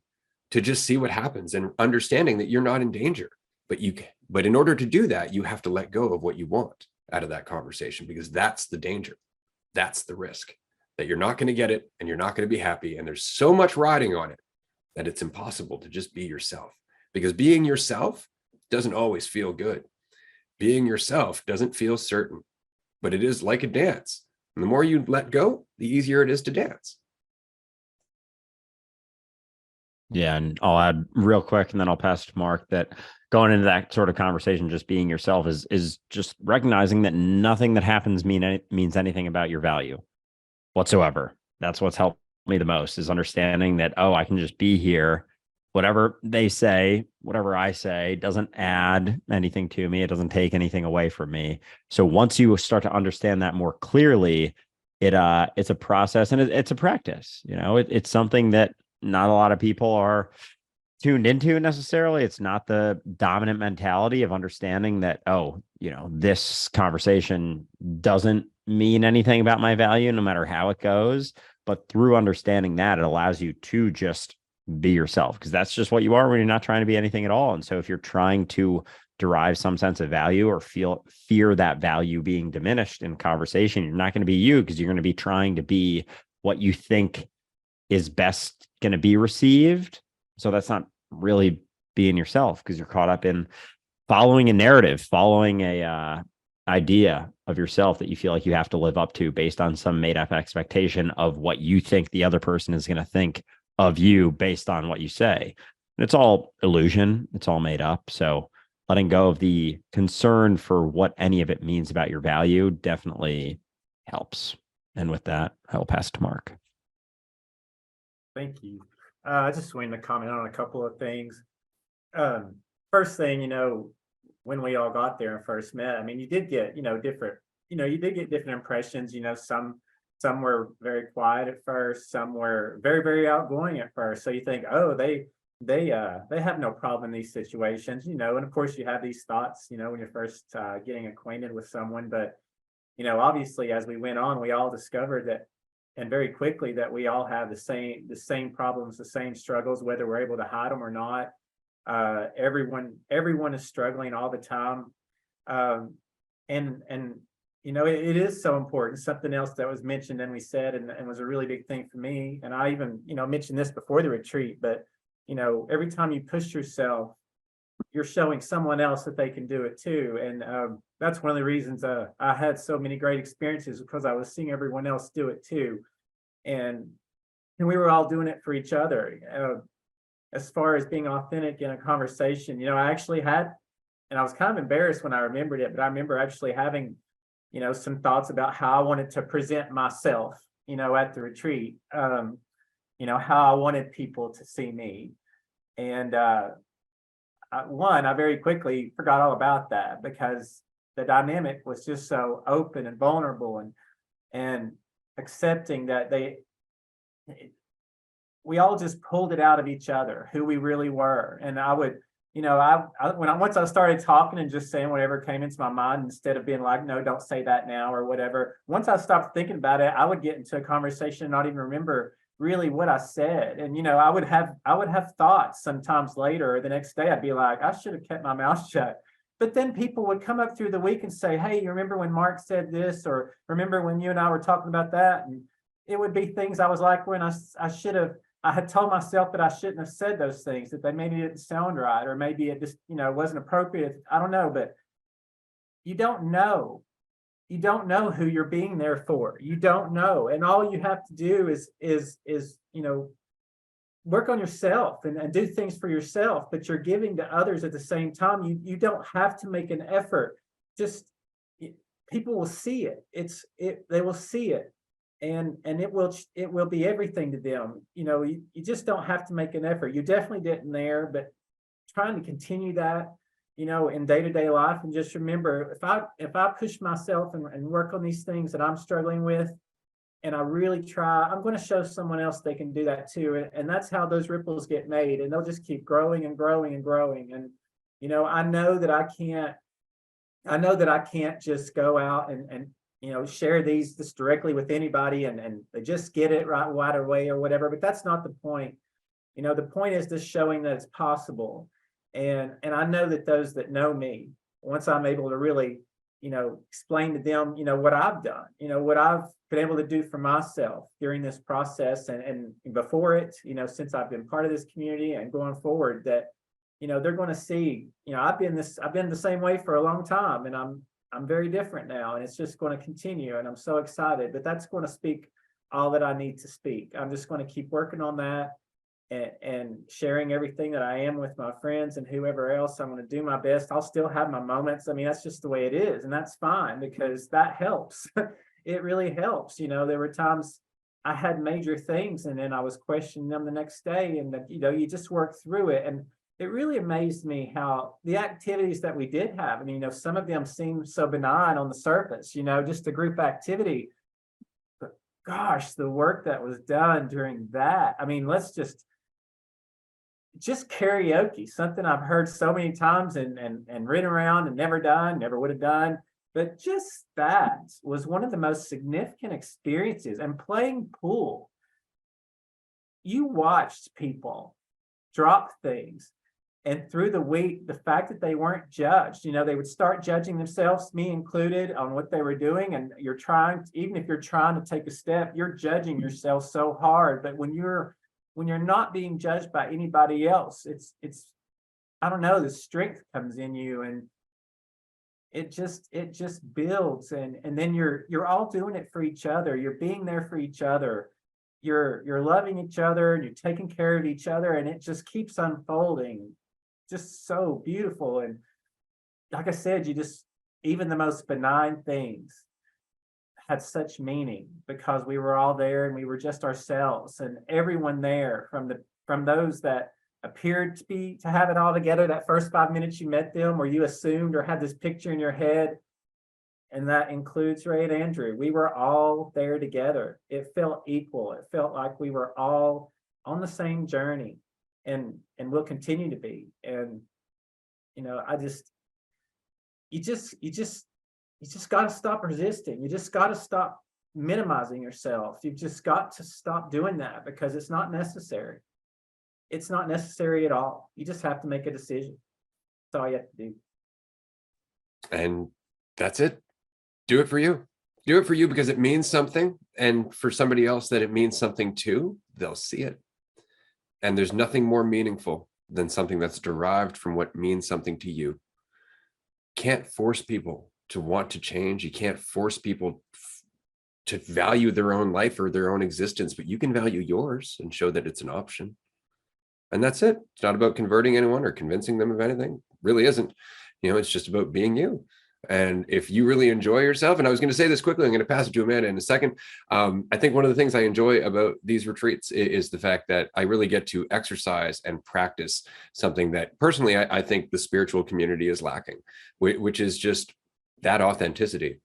to just see what happens and understanding that you're not in danger. But in order to do that, you have to let go of what you want out of that conversation, because that's the danger. That's the risk, that you're not going to get it and you're not going to be happy. And there's so much riding on it that it's impossible to just be yourself. Because being yourself doesn't always feel good. Being yourself doesn't feel certain, but it is like a dance. And the more you let go, the easier it is to dance. Yeah, and I'll add real quick, and then I'll pass it to Mark, that going into that sort of conversation, just being yourself is just recognizing that nothing that happens means anything about your value whatsoever. That's what's helped me the most, is understanding that, oh, I can just be here whatever they say, whatever I say doesn't add anything to me. It doesn't take anything away from me. So once you start to understand that more clearly, it's a process and it's a practice. It's something that not a lot of people are tuned into necessarily. It's not the dominant mentality of understanding that, oh, this conversation doesn't mean anything about my value, no matter how it goes. But through understanding that, it allows you to just be yourself, because that's just what you are when you're not trying to be anything at all. And so if you're trying to derive some sense of value or fear that value being diminished in conversation, you're not going to be you, because you're going to be trying to be what you think is best going to be received. So that's not really being yourself, because you're caught up in following a narrative, following a idea of yourself that you feel like you have to live up to based on some made up expectation of what you think the other person is going to think of you based on what you say. And it's all illusion. It's all made up. So letting go of the concern for what any of it means about your value definitely helps. And with that, I will pass it to Mark. Thank you. I just wanted to comment on a couple of things. First thing, when we all got there and first met, I mean, you did get, different, you did get different impressions. Some were very quiet at first, some were very, very outgoing at first. So you think, oh, they have no problem in these situations, and of course you have these thoughts, when you're first getting acquainted with someone. But obviously, as we went on, we all discovered that, and very quickly, that we all have the same problems, the same struggles, whether we're able to hide them or not. Everyone is struggling all the time. It is so important. Something else that was mentioned and we said, and was a really big thing for me. And I even, mentioned this before the retreat, but, every time you push yourself, you're showing someone else that they can do it too. And that's one of the reasons I had so many great experiences, because I was seeing everyone else do it too. And we were all doing it for each other. As far as being authentic in a conversation, I actually had, and I was kind of embarrassed when I remembered it, but I remember actually having, some thoughts about how I wanted to present myself, at the retreat, how I wanted people to see me. And I very quickly forgot all about that, because the dynamic was just so open and vulnerable, and accepting that we all just pulled it out of each other, who we really were. And I would, once I started talking and just saying whatever came into my mind, instead of being like, no, don't say that now or whatever. Once I stopped thinking about it, I would get into a conversation and not even remember really what I said. And, I would have thoughts sometimes later, or the next day, I'd be like, I should have kept my mouth shut. But then people would come up through the week and say, hey, you remember when Mark said this, or remember when you and I were talking about that? And it would be things I was like, when I had told myself that I shouldn't have said those things, that they maybe didn't sound right, or maybe it just, wasn't appropriate. I don't know, but you don't know. You don't know who you're being there for. You don't know. And all you have to do is work on yourself and do things for yourself, but you're giving to others at the same time. You don't have to make an effort. Just people will see it. They will see it. And it will be everything to them. You just don't have to make an effort. You definitely didn't there, but trying to continue that, in day-to-day life. And just remember, if I push myself and work on these things that I'm struggling with, and I really try, I'm going to show someone else they can do that too. And that's how those ripples get made, and they'll just keep growing and growing and growing. And I know that I can't just go out and share this directly with anybody and they just get it right away or whatever, but that's not the point. The point is just showing that it's possible. And I know that those that know me, once I'm able to really, explain to them, what I've done, what I've been able to do for myself during this process and before it, since I've been part of this community and going forward, that, they're going to see, I've been the same way for a long time, and I'm very different now, and it's just going to continue. And I'm so excited, but that's going to speak all that I need to speak. I'm just going to keep working on that and sharing everything that I am with my friends and whoever else. I'm going to do my best. I'll still have my moments. I mean, that's just the way it is. And that's fine, because that helps. It really helps. There were times, I had major things, and then I was questioning them the next day, and that, you just work through it. And it really amazed me how the activities that we did have, and some of them seemed so benign on the surface, just a group activity. But gosh, the work that was done during that. I mean, let's just karaoke, something I've heard so many times and written around and never done, never would have done. But just that was one of the most significant experiences. And playing pool, you watched people drop things. And through the week, the fact that they weren't judged, they would start judging themselves, me included, on what they were doing. And even if you're trying to take a step, you're judging yourself so hard. But when you're not being judged by anybody else, it's I don't know, the strength comes in you, and it just builds, and then you're all doing it for each other. You're being there for each other. You're loving each other, and you're taking care of each other, and it just keeps unfolding, just so beautiful. And like I said, even the most benign things had such meaning, because we were all there and we were just ourselves, and everyone there, from those that appeared to have it all together that first 5 minutes you met them, or you assumed or had this picture in your head, and that includes Ray and Andrew. We were all there together. It felt equal. It felt like we were all on the same journey, and will continue to be. And you just got to stop resisting. You just got to stop minimizing yourself. You've just got to stop doing that, because it's not necessary. It's not necessary at all. You just have to make a decision. That's all you have to do. And that's it. Do it for you. Do it for you because it means something. And for somebody else that it means something too, they'll see it. And there's nothing more meaningful than something that's derived from what means something to you. Can't force people to want to change. You can't force people to value their own life or their own existence, but you can value yours and show that it's an option. And that's it. It's not about converting anyone or convincing them of anything. It really isn't. It's just about being you. And if you really enjoy yourself, and I was going to say this quickly, I'm going to pass it to Amanda in a second. I think one of the things I enjoy about these retreats is the fact that I really get to exercise and practice something that personally I think the spiritual community is lacking, which is just that authenticity,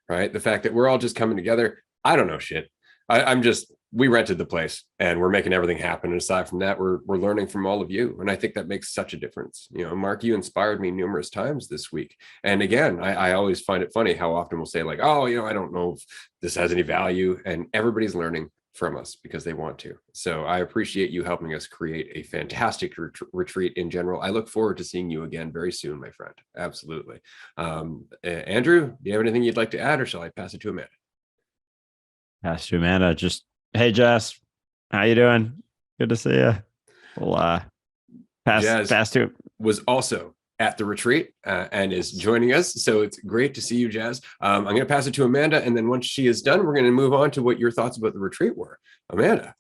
right? The fact that we're all just coming together. I don't know shit. We rented the place and we're making everything happen. And aside from that, we're learning from all of you. And I think that makes such a difference. Mark, you inspired me numerous times this week. And again, I always find it funny how often we'll say like, oh, I don't know if this has any value, and everybody's learning from us because they want to. So I appreciate you helping us create a fantastic retreat in general. I look forward to seeing you again very soon, my friend. Absolutely. Andrew, do you have anything you'd like to add, or shall I pass it to Amanda? Pass to Amanda. Hey, Jess, how you doing? Good to see you. We'll pass to was also at the retreat and is joining us. So it's great to see you, Jazz. I'm going to pass it to Amanda. And then once she is done, we're going to move on to what your thoughts about the retreat were. Amanda.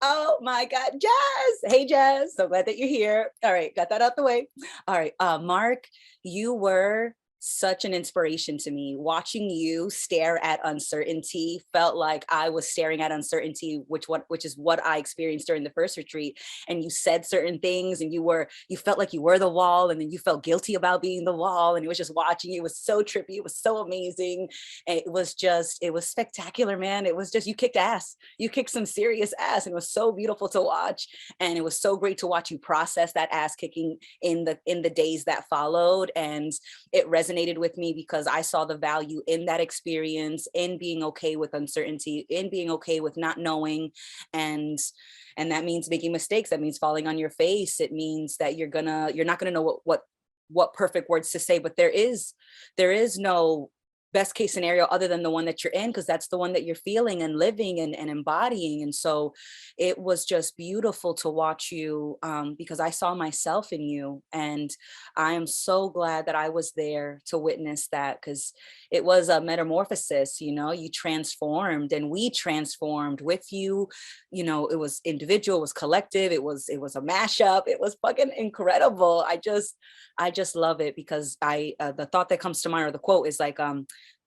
Oh my God, Jazz. Hey, Jazz. So glad that you're here. All right. Got that out the way. All right. Mark, you were such an inspiration to me. Watching you stare at uncertainty felt like I was staring at uncertainty, which is what I experienced during the first retreat. And you said certain things, and you felt like you were the wall, and then you felt guilty about being the wall. And it was just watching you. It was so trippy. It was so amazing. And it was spectacular, man. It was just, you kicked ass. You kicked some serious ass, and it was so beautiful to watch. And it was so great to watch you process that ass kicking in the days that followed. And it resonated with me because I saw the value in that experience, in being okay with uncertainty, in being okay with not knowing. And that means making mistakes. That means falling on your face. It means that you're not gonna know what perfect words to say, but there is no best case scenario other than the one that you're in, because that's the one that you're feeling and living and embodying. And so it was just beautiful to watch you, because I saw myself in you. And I am so glad that I was there to witness that, because it was a metamorphosis. You transformed, and we transformed with you. It was individual, it was collective, it was a mashup. It was fucking incredible. I just love it, because the thought that comes to mind, or the quote, is like,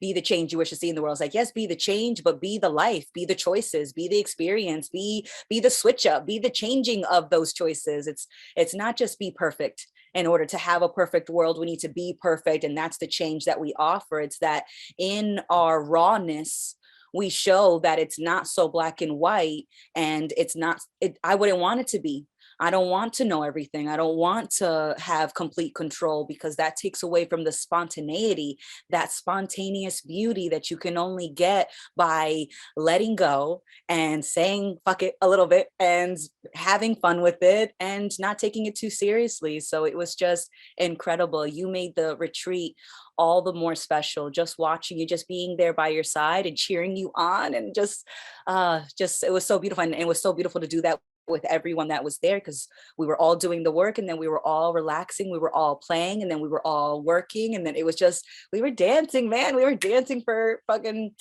be the change you wish to see in the world. It's like, yes, be the change, but be the life, be the choices, be the experience, be the switch up, be the changing of those choices. It's not just be perfect. In order to have a perfect world, we need to be perfect. And that's the change that we offer. It's that in our rawness, we show that it's not so black and white, and it's not, I wouldn't want it to be. I don't want to know everything. I don't want to have complete control, because that takes away from the spontaneity, that spontaneous beauty that you can only get by letting go and saying fuck it a little bit and having fun with it and not taking it too seriously. So it was just incredible. You made the retreat all the more special, just watching you, just being there by your side and cheering you on, and just it was so beautiful. And it was so beautiful to do that with everyone that was there, because we were all doing the work, and then we were all relaxing, we were all playing, and then we were all working, and then it was just, we were dancing, man. We were dancing for fucking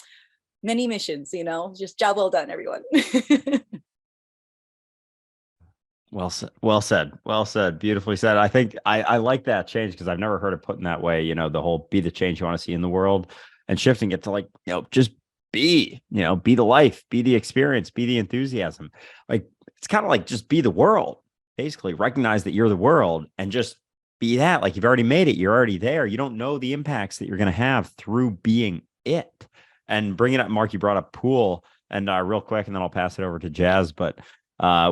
many missions, you know. Just job well done, everyone. Well said. Well said. Well said. Beautifully said. I think I like that change, because I've never heard it put in that way. You know, the whole be the change you want to see in the world, and shifting it to like, you know, just be, you know, be the life, be the experience, be the enthusiasm. Like, it's kind of like just be the world, basically recognize that you're the world and just be that. Like, you've already made it. You're already there. You don't know the impacts that you're going to have through being it. And bringing up, Mark, you brought up pool, and real quick, and then I'll pass it over to Jazz. But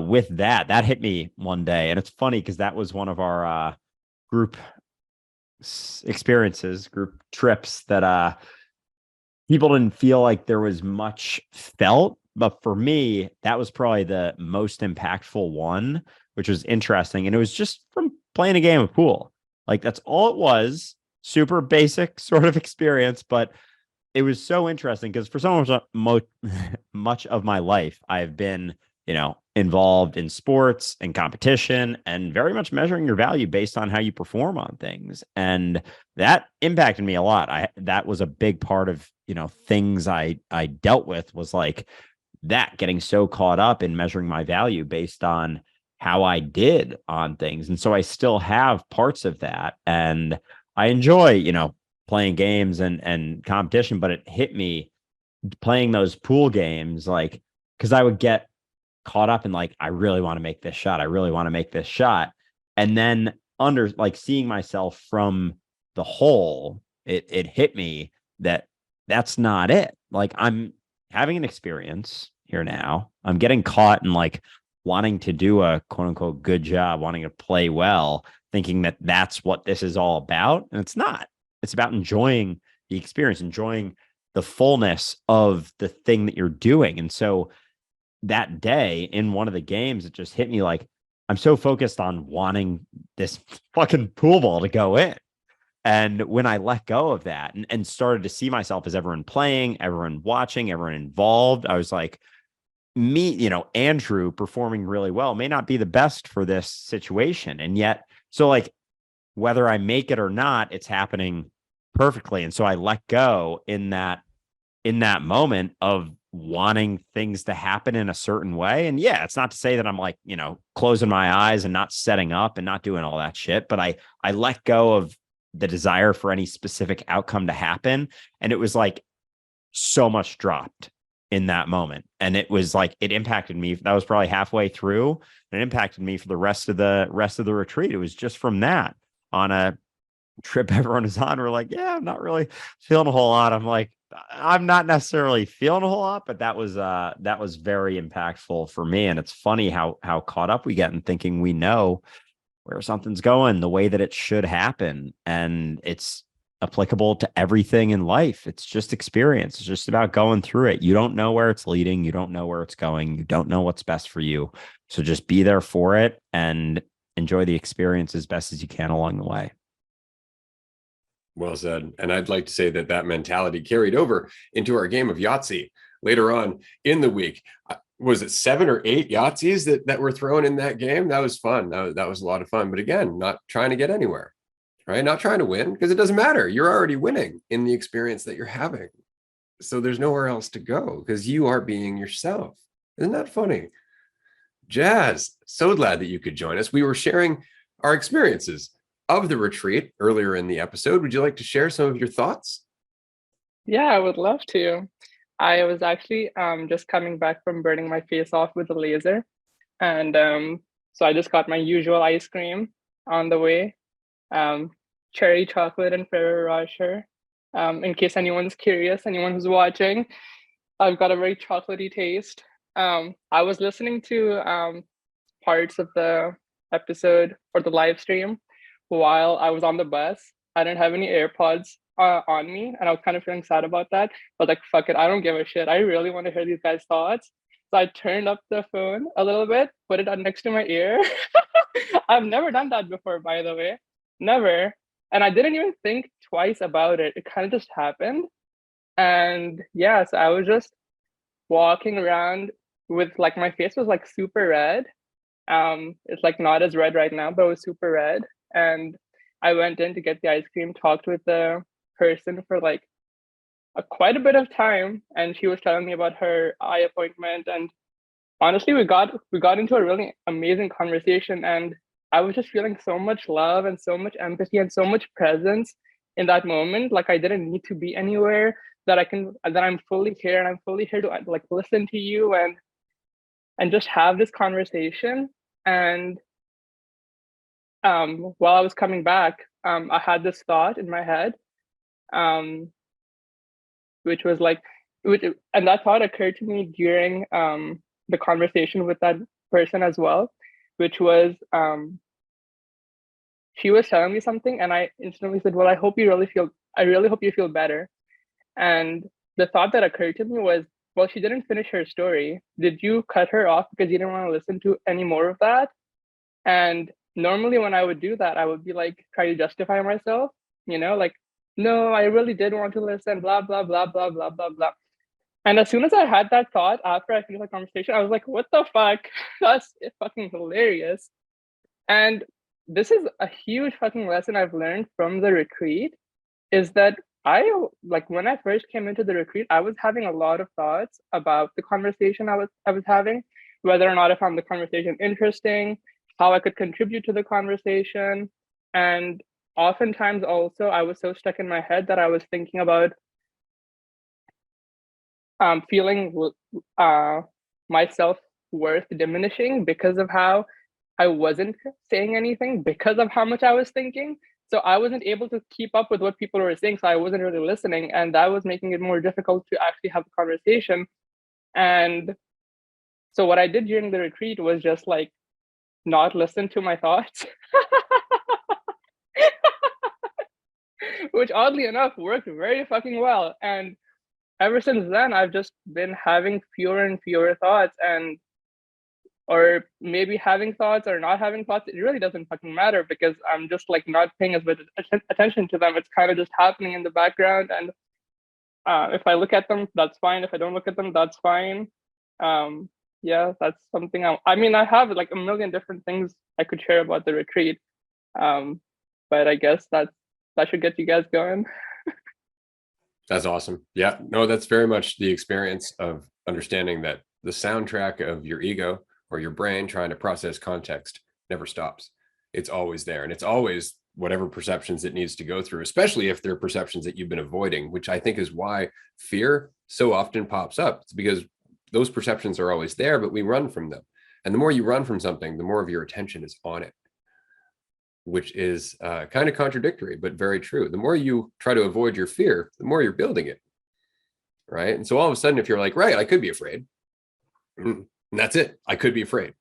with that hit me one day. And it's funny because that was one of our group experiences, group trips that people didn't feel like there was much felt. But for me, that was probably the most impactful one, which was interesting. And it was just from playing a game of pool. Like, that's all it was. Super basic sort of experience, but it was so interesting because for so much of my life, I've been, you know, involved in sports and competition, and very much measuring your value based on how you perform on things. And that impacted me a lot. That was a big part of, you know, things I dealt with, was like that, getting so caught up in measuring my value based on how I did on things. And so I still have parts of that, and I enjoy, you know, playing games and competition, but it hit me playing those pool games, like, because I would get caught up in like, I really want to make this shot. I really want to make this shot. And then under, like, seeing myself from the hole, it hit me that that's not it. Like, I'm having an experience here now. I'm getting caught in like wanting to do a quote unquote good job, wanting to play well, thinking that that's what this is all about. And it's not. It's about enjoying the experience, enjoying the fullness of the thing that you're doing. And so that day in one of the games, it just hit me like, I'm so focused on wanting this fucking pool ball to go in. And when I let go of that and started to see myself as everyone playing, everyone watching, everyone involved, I was like, me, you know, Andrew performing really well may not be the best for this situation. And yet, so like, whether I make it or not, it's happening perfectly. And so I let go in that moment of wanting things to happen in a certain way. And yeah, it's not to say that I'm like, you know, closing my eyes and not setting up and not doing all that shit, but I let go of the desire for any specific outcome to happen. And it was like so much dropped in that moment. And it was like, it impacted me. That was probably halfway through, and it impacted me for the rest of the retreat. It was just from that. On a trip everyone is on, we're like, yeah, I'm not really feeling a whole lot. I'm like, I'm not necessarily feeling a whole lot, but that was very impactful for me. And it's funny how caught up we get in thinking we know where something's going, the way that it should happen. And it's applicable to everything in life. It's just experience. It's just about going through it. You don't know where it's leading. You don't know where it's going. You don't know what's best for you. So just be there for it and enjoy the experience as best as you can along the way. Well said. And I'd like to say that mentality carried over into our game of Yahtzee later on in the week. Was it 7 or 8 Yahtzees that were thrown in that game? That was fun. That was a lot of fun. But again, not trying to get anywhere, right? Not trying to win, because it doesn't matter. You're already winning in the experience that you're having. So there's nowhere else to go, because you are being yourself. Isn't that funny? Jazz, so glad that you could join us. We were sharing our experiences of the retreat earlier in the episode. Would you like to share some of your thoughts? Yeah, I would love to. I was actually just coming back from burning my face off with a laser. And so I just got my usual ice cream on the way, um, cherry chocolate and Ferrero Rocher. In case anyone's curious, anyone who's watching, I've got a very chocolatey taste. I was listening to parts of the episode or the live stream while I was on the bus. I didn't have any AirPods on me, and I was kind of feeling sad about that. I was like, fuck it, I don't give a shit. I really want to hear these guys' thoughts. So I turned up the phone a little bit, put it next to my ear. I've never done that before, by the way. Never. And I didn't even think twice about it. It kind of just happened. And yeah, so I was just walking around with like my face was like super red. It's like not as red right now, but it was super red. And I went in to get the ice cream, talked with the person for like quite a bit of time, and she was telling me about her eye appointment. And honestly, we got into a really amazing conversation, and I was just feeling so much love and so much empathy and so much presence in that moment. Like I didn't need to be anywhere, that I'm fully here, and I'm fully here to like listen to you and just have this conversation. And while I was coming back, I had this thought in my head, which was like, and that thought occurred to me during the conversation with that person as well, which was she was telling me something, and I instantly said, "Well, I really hope you feel better." And the thought that occurred to me was, well, she didn't finish her story. Did you cut her off because you didn't want to listen to any more of that? And normally when I would do that, I would be like, try to justify myself, like, no, I really did want to listen, blah, blah, blah, blah, blah, blah, blah. And as soon as I had that thought after I finished the conversation, I was like, what the fuck? That's fucking hilarious. And this is a huge fucking lesson I've learned from the retreat, is that like when I first came into the retreat, I was having a lot of thoughts about the conversation I was having, whether or not I found the conversation interesting, how I could contribute to the conversation. And oftentimes also I was so stuck in my head that I was thinking about feeling my self-worth diminishing because of how I wasn't saying anything, because of how much I was thinking. So I wasn't able to keep up with what people were saying, so I wasn't really listening, and that was making it more difficult to actually have a conversation. And so what I did during the retreat was just like not listen to my thoughts, which oddly enough worked very fucking well. And ever since then, I've just been having fewer and fewer thoughts, and or maybe having thoughts or not having thoughts, it really doesn't fucking matter, because I'm just like not paying as much attention to them. It's kind of just happening in the background, and if I look at them, that's fine. If I don't look at them, that's fine. Yeah, that's something I mean, I have like a million different things I could share about the retreat, but I guess that should get you guys going. That's awesome. Yeah, no, that's very much the experience of understanding that the soundtrack of your ego or your brain trying to process context never stops. It's always there, and it's always whatever perceptions it needs to go through, especially if they're perceptions that you've been avoiding, which I think is why fear so often pops up. It's because those perceptions are always there, but we run from them. And the more you run from something, the more of your attention is on it, which is kind of contradictory, but very true. The more you try to avoid your fear, the more you're building it, right? And so all of a sudden, if you're like, right, I could be afraid, and that's it, I could be afraid,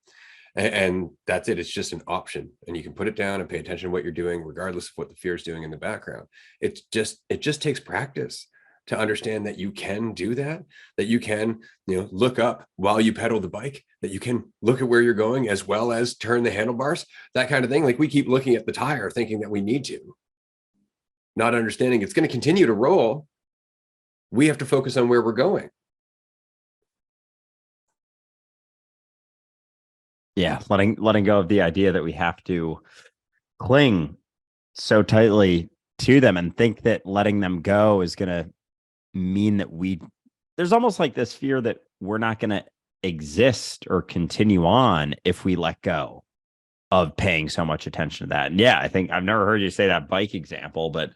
and that's it, it's just an option, and you can put it down and pay attention to what you're doing, regardless of what the fear is doing in the background. It just takes practice to understand that you can do that, that you can, look up while you pedal the bike, that you can look at where you're going as well as turn the handlebars, that kind of thing. Like we keep looking at the tire thinking that we need to, not understanding it's going to continue to roll. We have to focus on where we're going. Yeah, letting go of the idea that we have to cling so tightly to them and think that letting them go is going to mean that there's almost like this fear that we're not going to exist or continue on if we let go of paying so much attention to that. And yeah, I think I've never heard you say that bike example, but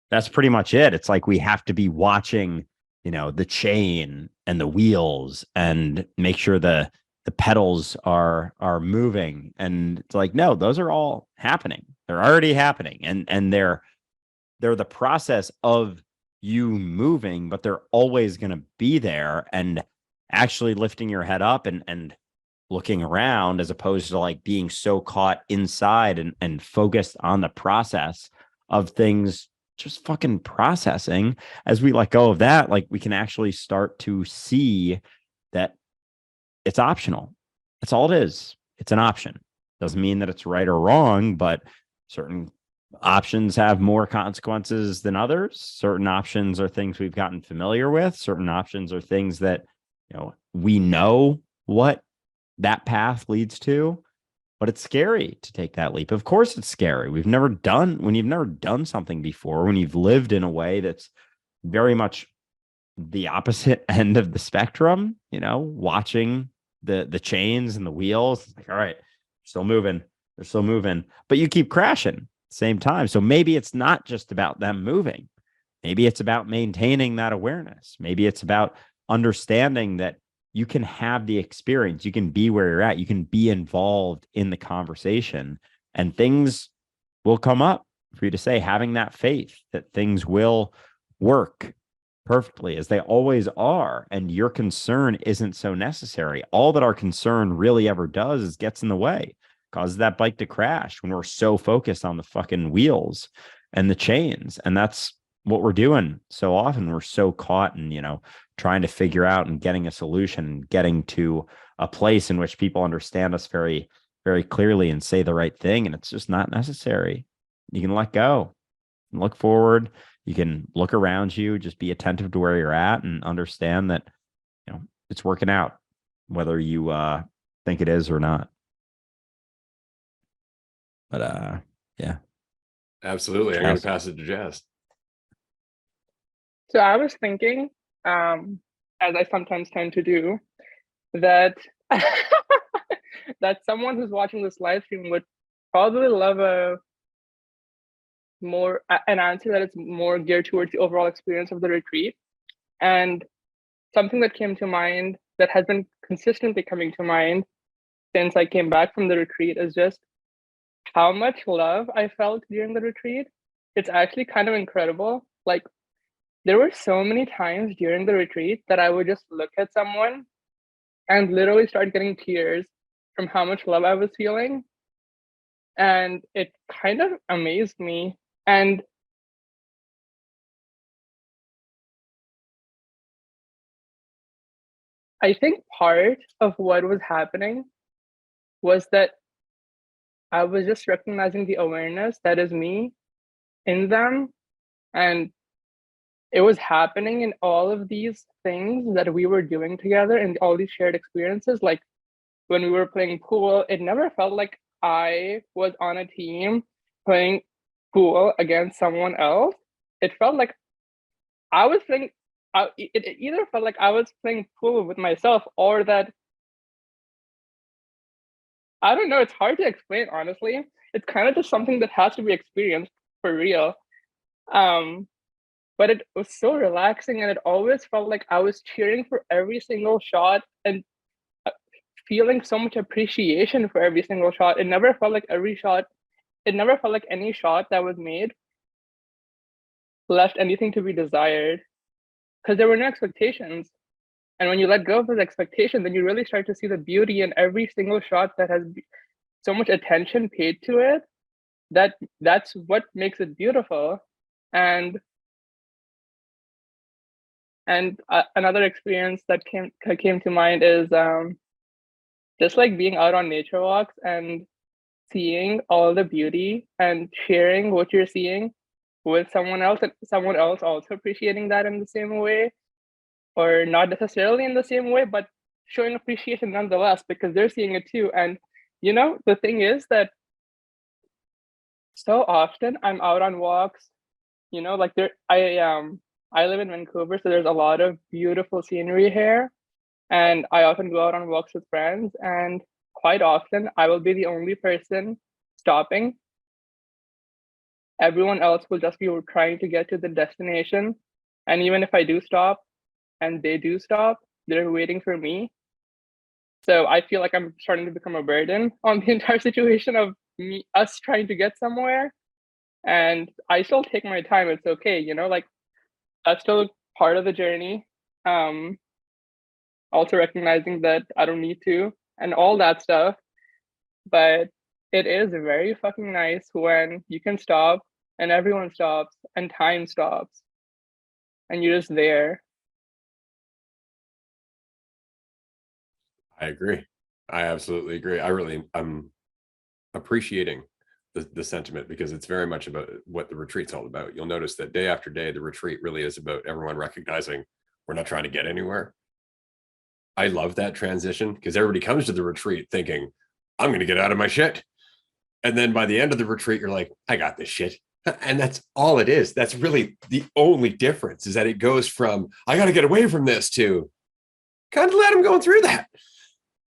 that's pretty much it. It's like we have to be watching, you know, the chain and the wheels and make sure the pedals are moving. And it's like, no, those are all happening. They're already happening. And they're the process of you moving, but they're always going to be there. And actually lifting your head up and looking around, as opposed to like being so caught inside and focused on the process of things, just fucking processing. As we let go of that, like we can actually start to see that it's optional. That's all it is. It's an option. Doesn't mean that it's right or wrong, but certain options have more consequences than others. Certain options are things we've gotten familiar with. Certain options are things that, you know, we know what that path leads to, but it's scary to take that leap. Of course it's scary. When you've never done something before, when you've lived in a way that's very much the opposite end of the spectrum, you know, watching the chains and the wheels, like, all right, they're still moving, but you keep crashing at the same time. So maybe it's not just about them moving. Maybe it's about maintaining that awareness. Maybe it's about understanding that you can have the experience, you can be where you're at, you can be involved in the conversation, and things will come up for you to say, having that faith that things will work perfectly as they always are, and your concern isn't so necessary. All that our concern really ever does is gets in the way, causes that bike to crash when we're so focused on the fucking wheels and the chains. And that's what we're doing so often. We're so caught in, you know, trying to figure out and getting a solution and getting to a place in which people understand us very, very clearly and say the right thing. And it's just not necessary. You can let go and look forward. You can look around you, just be attentive to where you're at and understand that, you know, it's working out, whether you think it is or not. But yeah. Absolutely. I'm going Jess. to pass it to Jess. So I was thinking, as I sometimes tend to do, that that someone who's watching this live stream would probably love an answer that is more geared towards the overall experience of the retreat. And something that came to mind, that has been consistently coming to mind since I came back from the retreat, is just how much love I felt during the retreat. It's actually kind of incredible. Like, there were so many times during the retreat that I would just look at someone and literally start getting tears from how much love I was feeling. And it kind of amazed me. And I think part of what was happening was that I was just recognizing the awareness that is me in them. And it was happening in all of these things that we were doing together and all these shared experiences. Like when we were playing pool, it never felt like I was on a team playing pool against someone else. It felt like I was playing, it either felt like I was playing pool with myself, or that, I don't know, it's hard to explain, honestly. It's kind of just something that has to be experienced for real. But it was so relaxing, and it always felt like I was cheering for every single shot and feeling so much appreciation for every single shot. It never felt like any shot that was made left anything to be desired, because there were no expectations. And when you let go of those expectations, then you really start to see the beauty in every single shot that has so much attention paid to it. That's what makes it beautiful. And another experience that came to mind is just like being out on nature walks and seeing all the beauty and sharing what you're seeing with someone else, and someone else also appreciating that in the same way, or not necessarily in the same way, but showing appreciation nonetheless because they're seeing it too. And you know, the thing is that so often I'm out on walks, you know, like I live in Vancouver, so there's a lot of beautiful scenery here, and I often go out on walks with friends, and quite often I will be the only person stopping everyone else will just be trying to get to the destination. And even if I do stop and they do stop, they're waiting for me. So I feel like I'm starting to become a burden on the entire situation of us trying to get somewhere. And I still take my time. It's okay, you know, like that's still part of the journey. Also recognizing that I don't need to and all that stuff. But it is very fucking nice when you can stop and everyone stops and time stops and you're just there. I agree. I absolutely agree. I'm appreciating the sentiment because it's very much about what the retreat's all about. You'll notice that day after day, the retreat really is about everyone recognizing we're not trying to get anywhere. I love that transition because everybody comes to the retreat thinking, I'm going to get out of my shit. And then by the end of the retreat, you're like, I got this shit. And that's all it is. That's really the only difference is that it goes from, I got to get away from this to kind of let them go through that.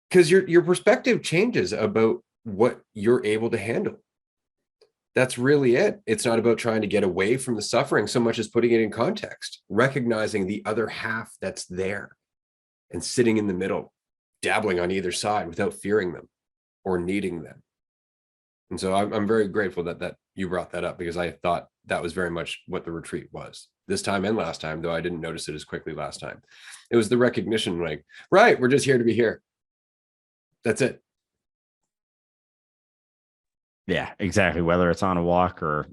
Because your perspective changes about what you're able to handle. That's really it. It's not about trying to get away from the suffering so much as putting it in context, recognizing the other half that's there and sitting in the middle, dabbling on either side without fearing them or needing them. And so I'm very grateful that you brought that up because I thought that was very much what the retreat was this time and last time, though I didn't notice it as quickly last time. It was the recognition like, right, we're just here to be here. That's it. Yeah, exactly. Whether it's on a walk or,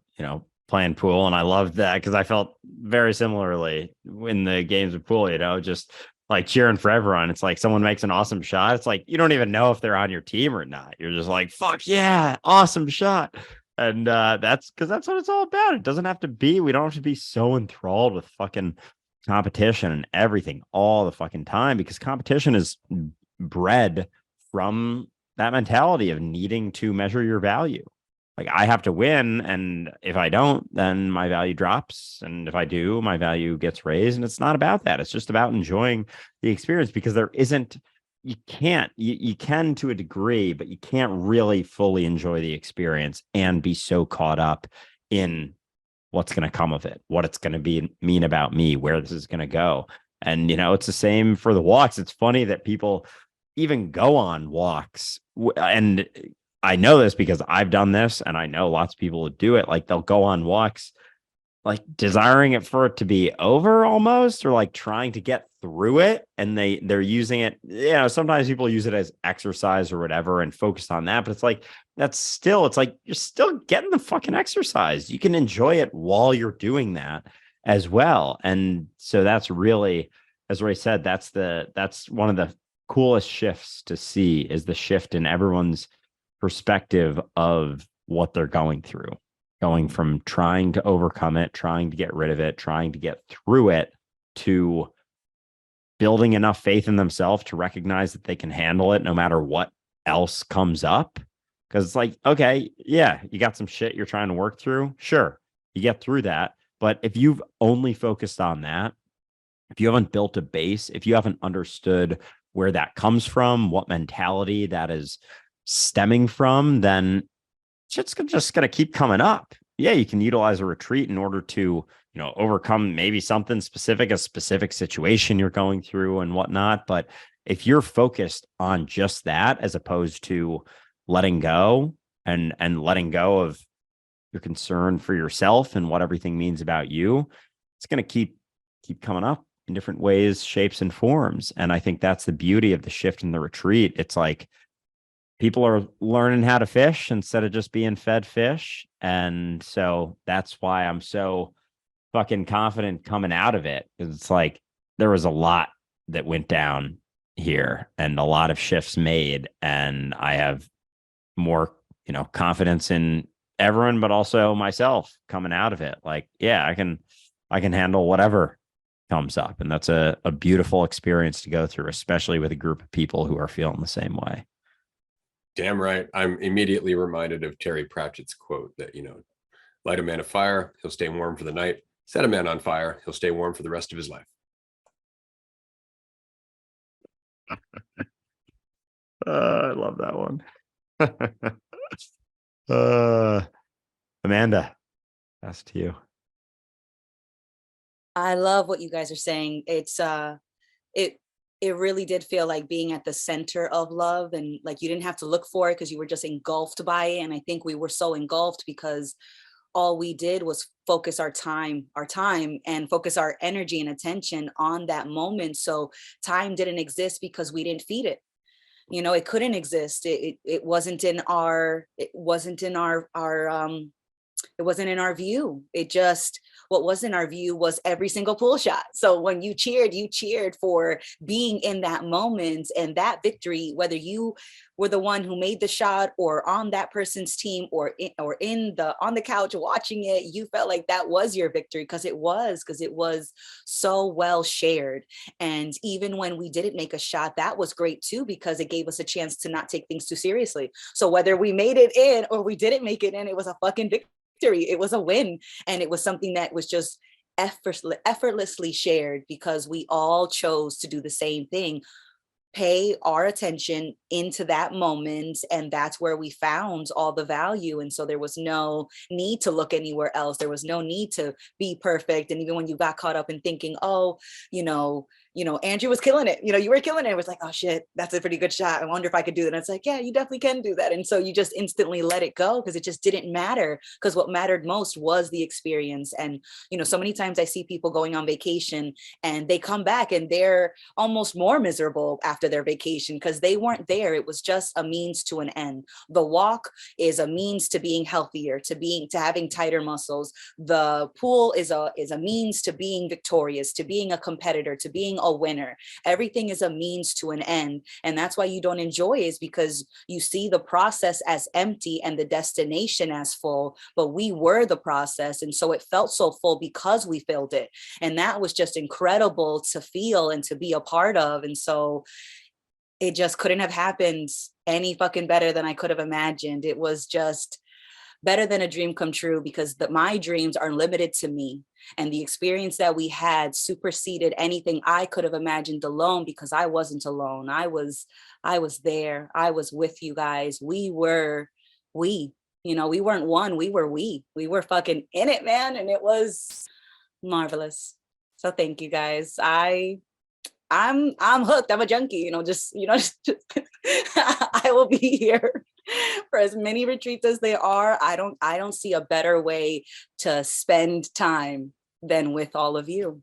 playing pool. And I loved that because I felt very similarly in the games of pool, just like cheering for everyone. It's like someone makes an awesome shot. It's like you don't even know if they're on your team or not. You're just like, fuck yeah, awesome shot. And that's because that's what it's all about. It doesn't have to be, we don't have to be so enthralled with fucking competition and everything all the fucking time because competition is bred from that mentality of needing to measure your value. Like I have to win. And if I don't, then my value drops. And if I do, my value gets raised. And it's not about that. It's just about enjoying the experience because there isn't, you can to a degree, but you can't really fully enjoy the experience and be so caught up in what's going to come of it, what it's going to mean about me, where this is going to go. And, it's the same for the walks. It's funny that people even go on walks. And I know this because I've done this and I know lots of people would do it. Like they'll go on walks, like desiring it for it to be over almost, or like trying to get through it. And they're using it, sometimes people use it as exercise or whatever and focus on that. But it's like, it's like, you're still getting the fucking exercise. You can enjoy it while you're doing that as well. And so that's really, as Ray said, that's one of the coolest shifts to see is the shift in everyone's perspective of what they're going through, going from trying to overcome it, trying to get rid of it, trying to get through it, to building enough faith in themselves to recognize that they can handle it no matter what else comes up. Because it's like, okay, yeah, you got some shit you're trying to work through. Sure, you get through that. But if you've only focused on that, if you haven't built a base, if you haven't understood where that comes from, what mentality that is stemming from, then shit's just going to keep coming up. Yeah, you can utilize a retreat in order to, overcome maybe something specific, a specific situation you're going through and whatnot. But if you're focused on just that, as opposed to letting go and letting go of your concern for yourself and what everything means about you, it's going to keep coming up in different ways, shapes, and forms. And I think that's the beauty of the shift in the retreat. It's like people are learning how to fish instead of just being fed fish. And so that's why I'm so fucking confident coming out of it. It's like there was a lot that went down here and a lot of shifts made. And I have more, confidence in everyone, but also myself coming out of it. Like, yeah, I can handle whatever comes up. And that's a beautiful experience to go through, especially with a group of people who are feeling the same way. Damn right. I'm immediately reminded of Terry Pratchett's quote that, light a man a fire, he'll stay warm for the night. Set a man on fire, he'll stay warm for the rest of his life. I love that one. Amanda, Pass to you. I love what you guys are saying. It it really did feel like being at the center of love, and like you didn't have to look for it because you were just engulfed by it. And I think we were so engulfed because all we did was focus our time and focus our energy and attention on that moment. So time didn't exist because we didn't feed it. It couldn't exist. It wasn't in our, it wasn't in our view. What was in our view was every single pull shot. So when you cheered for being in that moment and that victory, whether you were the one who made the shot or on that person's team or on the couch watching it, you felt like that was your victory because it was so well shared. And even when we didn't make a shot, that was great too, because it gave us a chance to not take things too seriously. So whether we made it in or we didn't make it in, it was a fucking victory. It was a win. And it was something that was just effortlessly shared because we all chose to do the same thing, pay our attention into that moment, and that's where we found all the value. And so there was no need to look anywhere else. There was no need to be perfect. And even when you got caught up in thinking, oh, Andrew was killing it, you were killing it, it was like, oh shit, that's a pretty good shot, I wonder if I could do that. And it's like, yeah, you definitely can do that. And so you just instantly let it go because it just didn't matter, because what mattered most was the experience. And so many times I see people going on vacation and they come back and they're almost more miserable after their vacation because they weren't there. It was just a means to an end. The walk is a means to being healthier, to having tighter muscles. The pool is a means to being victorious, to being a competitor, to being a winner. Everything is a means to an end. And that's why you don't enjoy it, is because you see the process as empty and the destination as full, but we were the process. And so it felt so full because we filled it. And that was just incredible to feel and to be a part of. And so it just couldn't have happened any fucking better than I could have imagined. It was just better than a dream come true, because my dreams are limited to me. And the experience that we had superseded anything I could have imagined alone, because I wasn't alone. I was there. I was with you guys. We weren't one, we were fucking in it, man. And it was marvelous. So thank you guys. I'm hooked. I'm a junkie, just I will be here for as many retreats as they are. I don't see a better way to spend time than with all of you.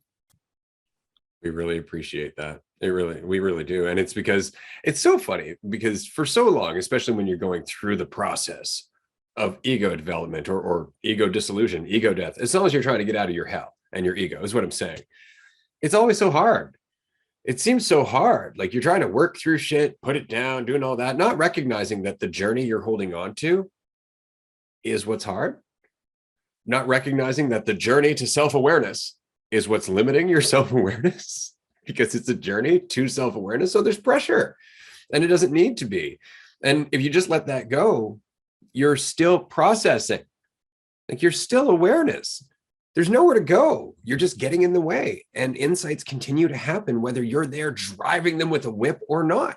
We really appreciate that. We really do. And it's because it's so funny, because for so long, especially when you're going through the process of ego development or ego dissolution, ego death, as long as you're trying to get out of your hell and your ego is what I'm saying. It's always so hard. It seems so hard. Like you're trying to work through shit, put it down, doing all that, not recognizing that the journey you're holding on to is what's hard. Not recognizing that the journey to self-awareness is what's limiting your self-awareness, because it's a journey to self-awareness. So there's pressure and it doesn't need to be. And if you just let that go, you're still processing. Like you're still awareness. There's nowhere to go. You're just getting in the way, and insights continue to happen whether you're there driving them with a whip or not.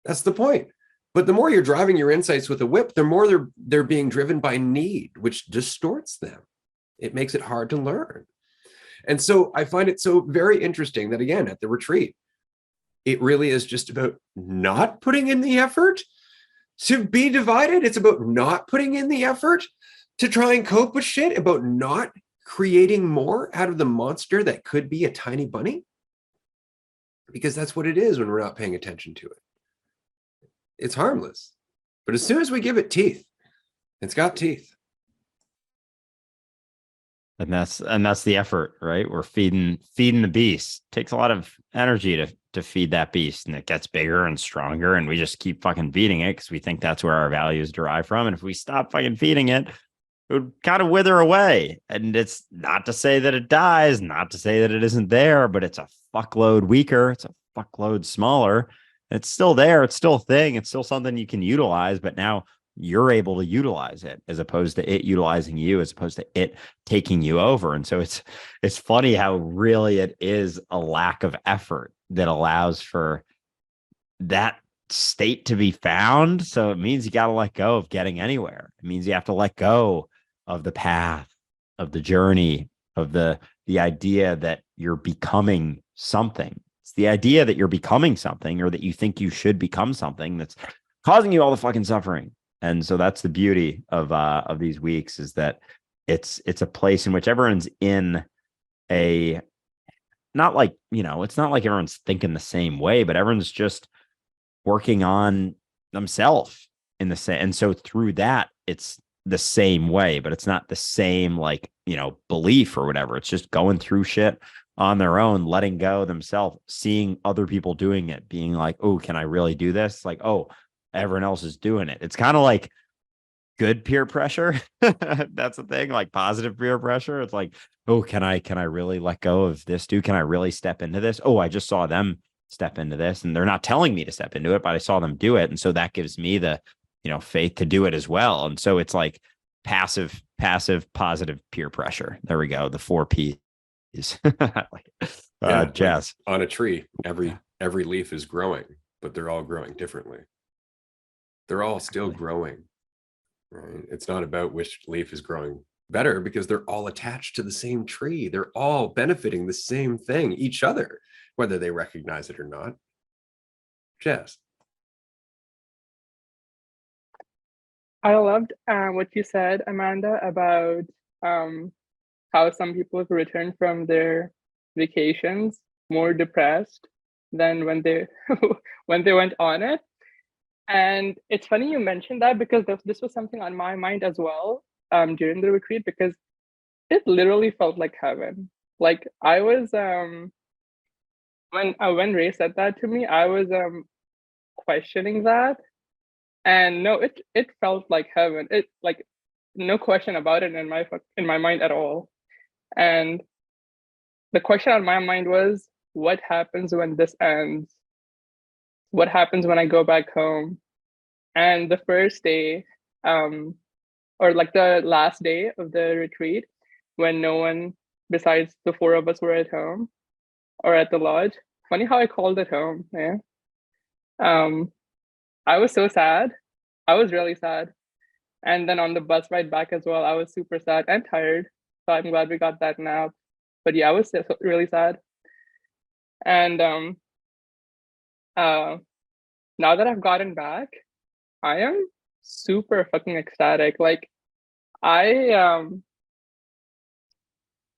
That's the point. But the more you're driving your insights with a whip, the more they're being driven by need, which distorts them. It makes it hard to learn. And so I find it so very interesting that, again, at the retreat, it really is just about not putting in the effort to be divided. It's about not putting in the effort to try and cope with shit, about not creating more out of the monster that could be a tiny bunny. Because that's what it is when we're not paying attention to it. It's harmless. But as soon as we give it teeth, it's got teeth. And that's the effort, right? We're feeding the beast. It takes a lot of energy to feed that beast, and it gets bigger and stronger, and we just keep fucking feeding it because we think that's where our values derive from. And if we stop fucking feeding it, it would kind of wither away. And it's not to say that it dies, not to say that it isn't there, but it's a fuckload weaker. It's a fuckload smaller. It's still there. It's still a thing. It's still something you can utilize, but now you're able to utilize it as opposed to it utilizing you, as opposed to it taking you over. And so it's funny how really it is a lack of effort that allows for that state to be found. So it means you got to let go of getting anywhere. It means you have to let go of the path of the journey, of the idea that you're becoming something. It's the idea that you're becoming something, or that you think you should become something, that's causing you all the fucking suffering. And so that's the beauty of these weeks, is that it's a place in which everyone's in a, not like, it's not like everyone's thinking the same way, but everyone's just working on themselves in the same. And so through that, it's the same way, but it's not the same, like, belief or whatever. It's just going through shit on their own, letting go themselves, seeing other people doing it, being like, oh, can I really do this? Like, oh, everyone else is doing it. It's kind of like good peer pressure. That's the thing, like positive peer pressure. It's like, oh, can I really let go of this dude? Can I really step into this? Oh, I just saw them step into this, and they're not telling me to step into it, but I saw them do it. And so that gives me the, faith to do it as well. And so it's like passive, positive peer pressure. There we go. The 4 P's. Jazz. Like on a tree, every leaf is growing, but they're all growing differently. They're all still growing, right? It's not about which leaf is growing better, because they're all attached to the same tree. They're all benefiting the same thing, each other, whether they recognize it or not. Jess. I loved what you said, Amanda, about how some people have returned from their vacations more depressed than when they when they went on it. And it's funny you mentioned that, because this was something on my mind as well during the retreat, because it literally felt like heaven. Like I was when Ray said that to me, I was questioning that, and no, it felt like heaven. It, like, no question about it in my mind at all. And the question on my mind was, what happens when this ends? What happens when I go back home? And the first day, or like the last day of the retreat, when no one besides the 4 of us were at home or at the lodge. Funny how I called it home, yeah. I was so sad. I was really sad. And then on the bus ride back as well, I was super sad and tired. So I'm glad we got that nap. But yeah, I was really sad. And now that I've gotten back, I am super fucking ecstatic. Like I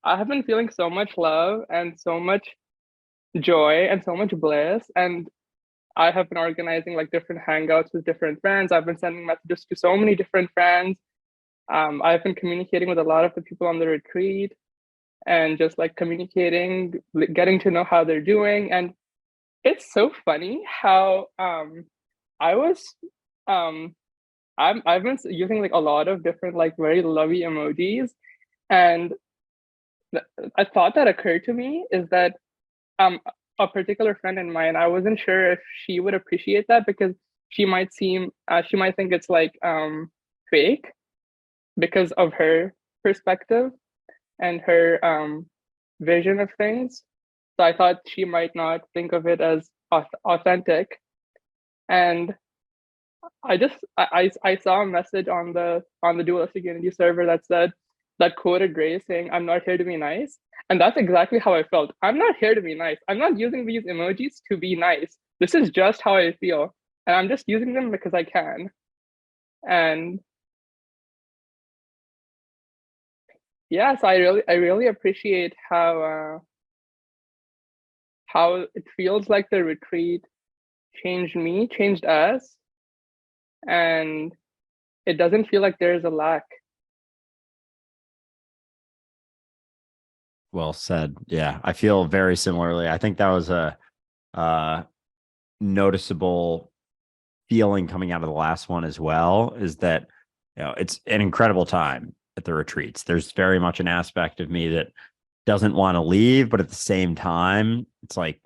have been feeling so much love and so much joy and so much bliss. And I have been organizing like different hangouts with different friends. I've been sending messages to so many different friends. I've been communicating with a lot of the people on the retreat, and just like communicating, getting to know how they're doing. And it's so funny how I've been using like a lot of different like very lovey emojis, and a thought that occurred to me is that a particular friend in mine, I wasn't sure if she would appreciate that, because she might think it's like fake because of her perspective and her vision of things. So I thought she might not think of it as authentic. And I saw a message on the Dualistic Unity server that quoted Ray saying, "I'm not here to be nice." And that's exactly how I felt. I'm not here to be nice. I'm not using these emojis to be nice. This is just how I feel. And I'm just using them because I can. And yeah, so I really appreciate how it feels like the retreat changed me, changed us. And it doesn't feel like there's a lack. Well said. Yeah, I feel very similarly. I think that was a noticeable feeling coming out of the last one as well, is that, it's an incredible time at the retreats. There's very much an aspect of me that doesn't want to leave, but at the same time, it's like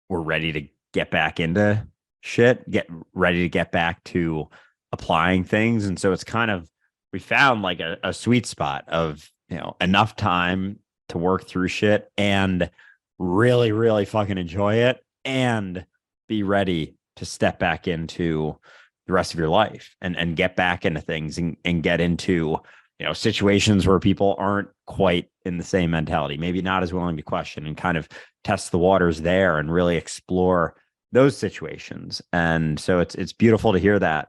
we're ready to get back into shit, get ready to get back to applying things. And so it's kind of, we found like a sweet spot of, enough time to work through shit and really, really fucking enjoy it, and be ready to step back into the rest of your life and get back into things and get into situations where people aren't quite in the same mentality, maybe not as willing to question, and kind of test the waters there and really explore those situations. And so it's beautiful to hear that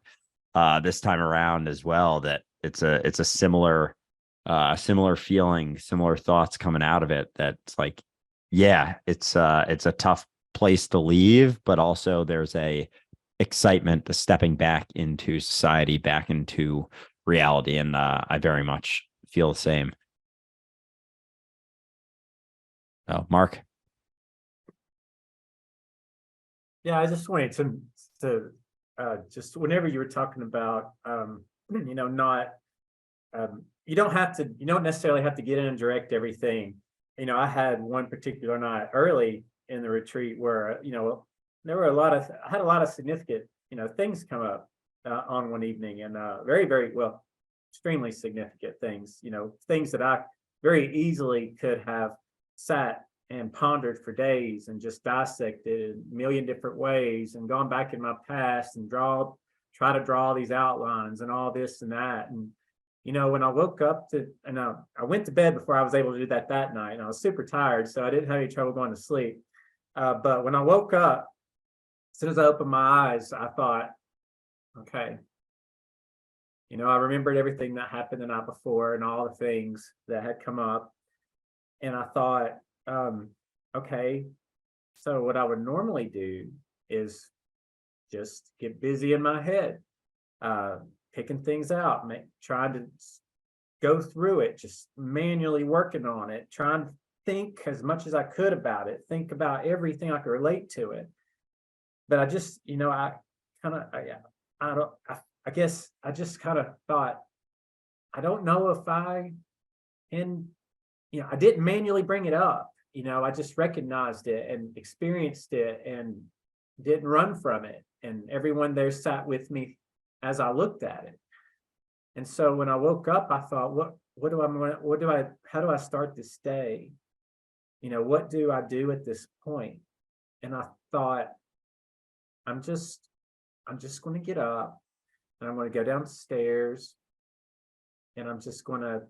this time around as well, that it's a similar feeling, similar thoughts coming out of it. That's like, yeah, it's a tough place to leave, but also there's a excitement to stepping back into society, back into reality. And I very much feel the same. Oh, Mark. Yeah, I just wanted to just whenever you were talking about not you don't necessarily have to get in and direct everything. I had one particular night early in the retreat where there were I had a lot of significant things come up on one evening, and very, very well, extremely significant things, things that I very easily could have sat and pondered for days and just dissected in a million different ways and gone back in my past and try to draw these outlines and all this and that. And when I woke up I went to bed before I was able to do that night, and I was super tired, so I didn't have any trouble going to sleep. But when I woke up, as soon as I opened my eyes, I thought, okay, I remembered everything that happened the night before and all the things that had come up. And I thought, okay, so what I would normally do is just get busy in my head, picking things out, trying to go through it, just manually working on it, trying to think as much as I could about it, think about everything I could relate to it. But I just, I guess I just kind of thought, I don't know if I didn't manually bring it up. I just recognized it and experienced it and didn't run from it. And everyone there sat with me as I looked at it. And so when I woke up, I thought, how do I start this day? What do I do at this point? And I thought, I'm just going to get up and I'm going to go downstairs and I'm just going to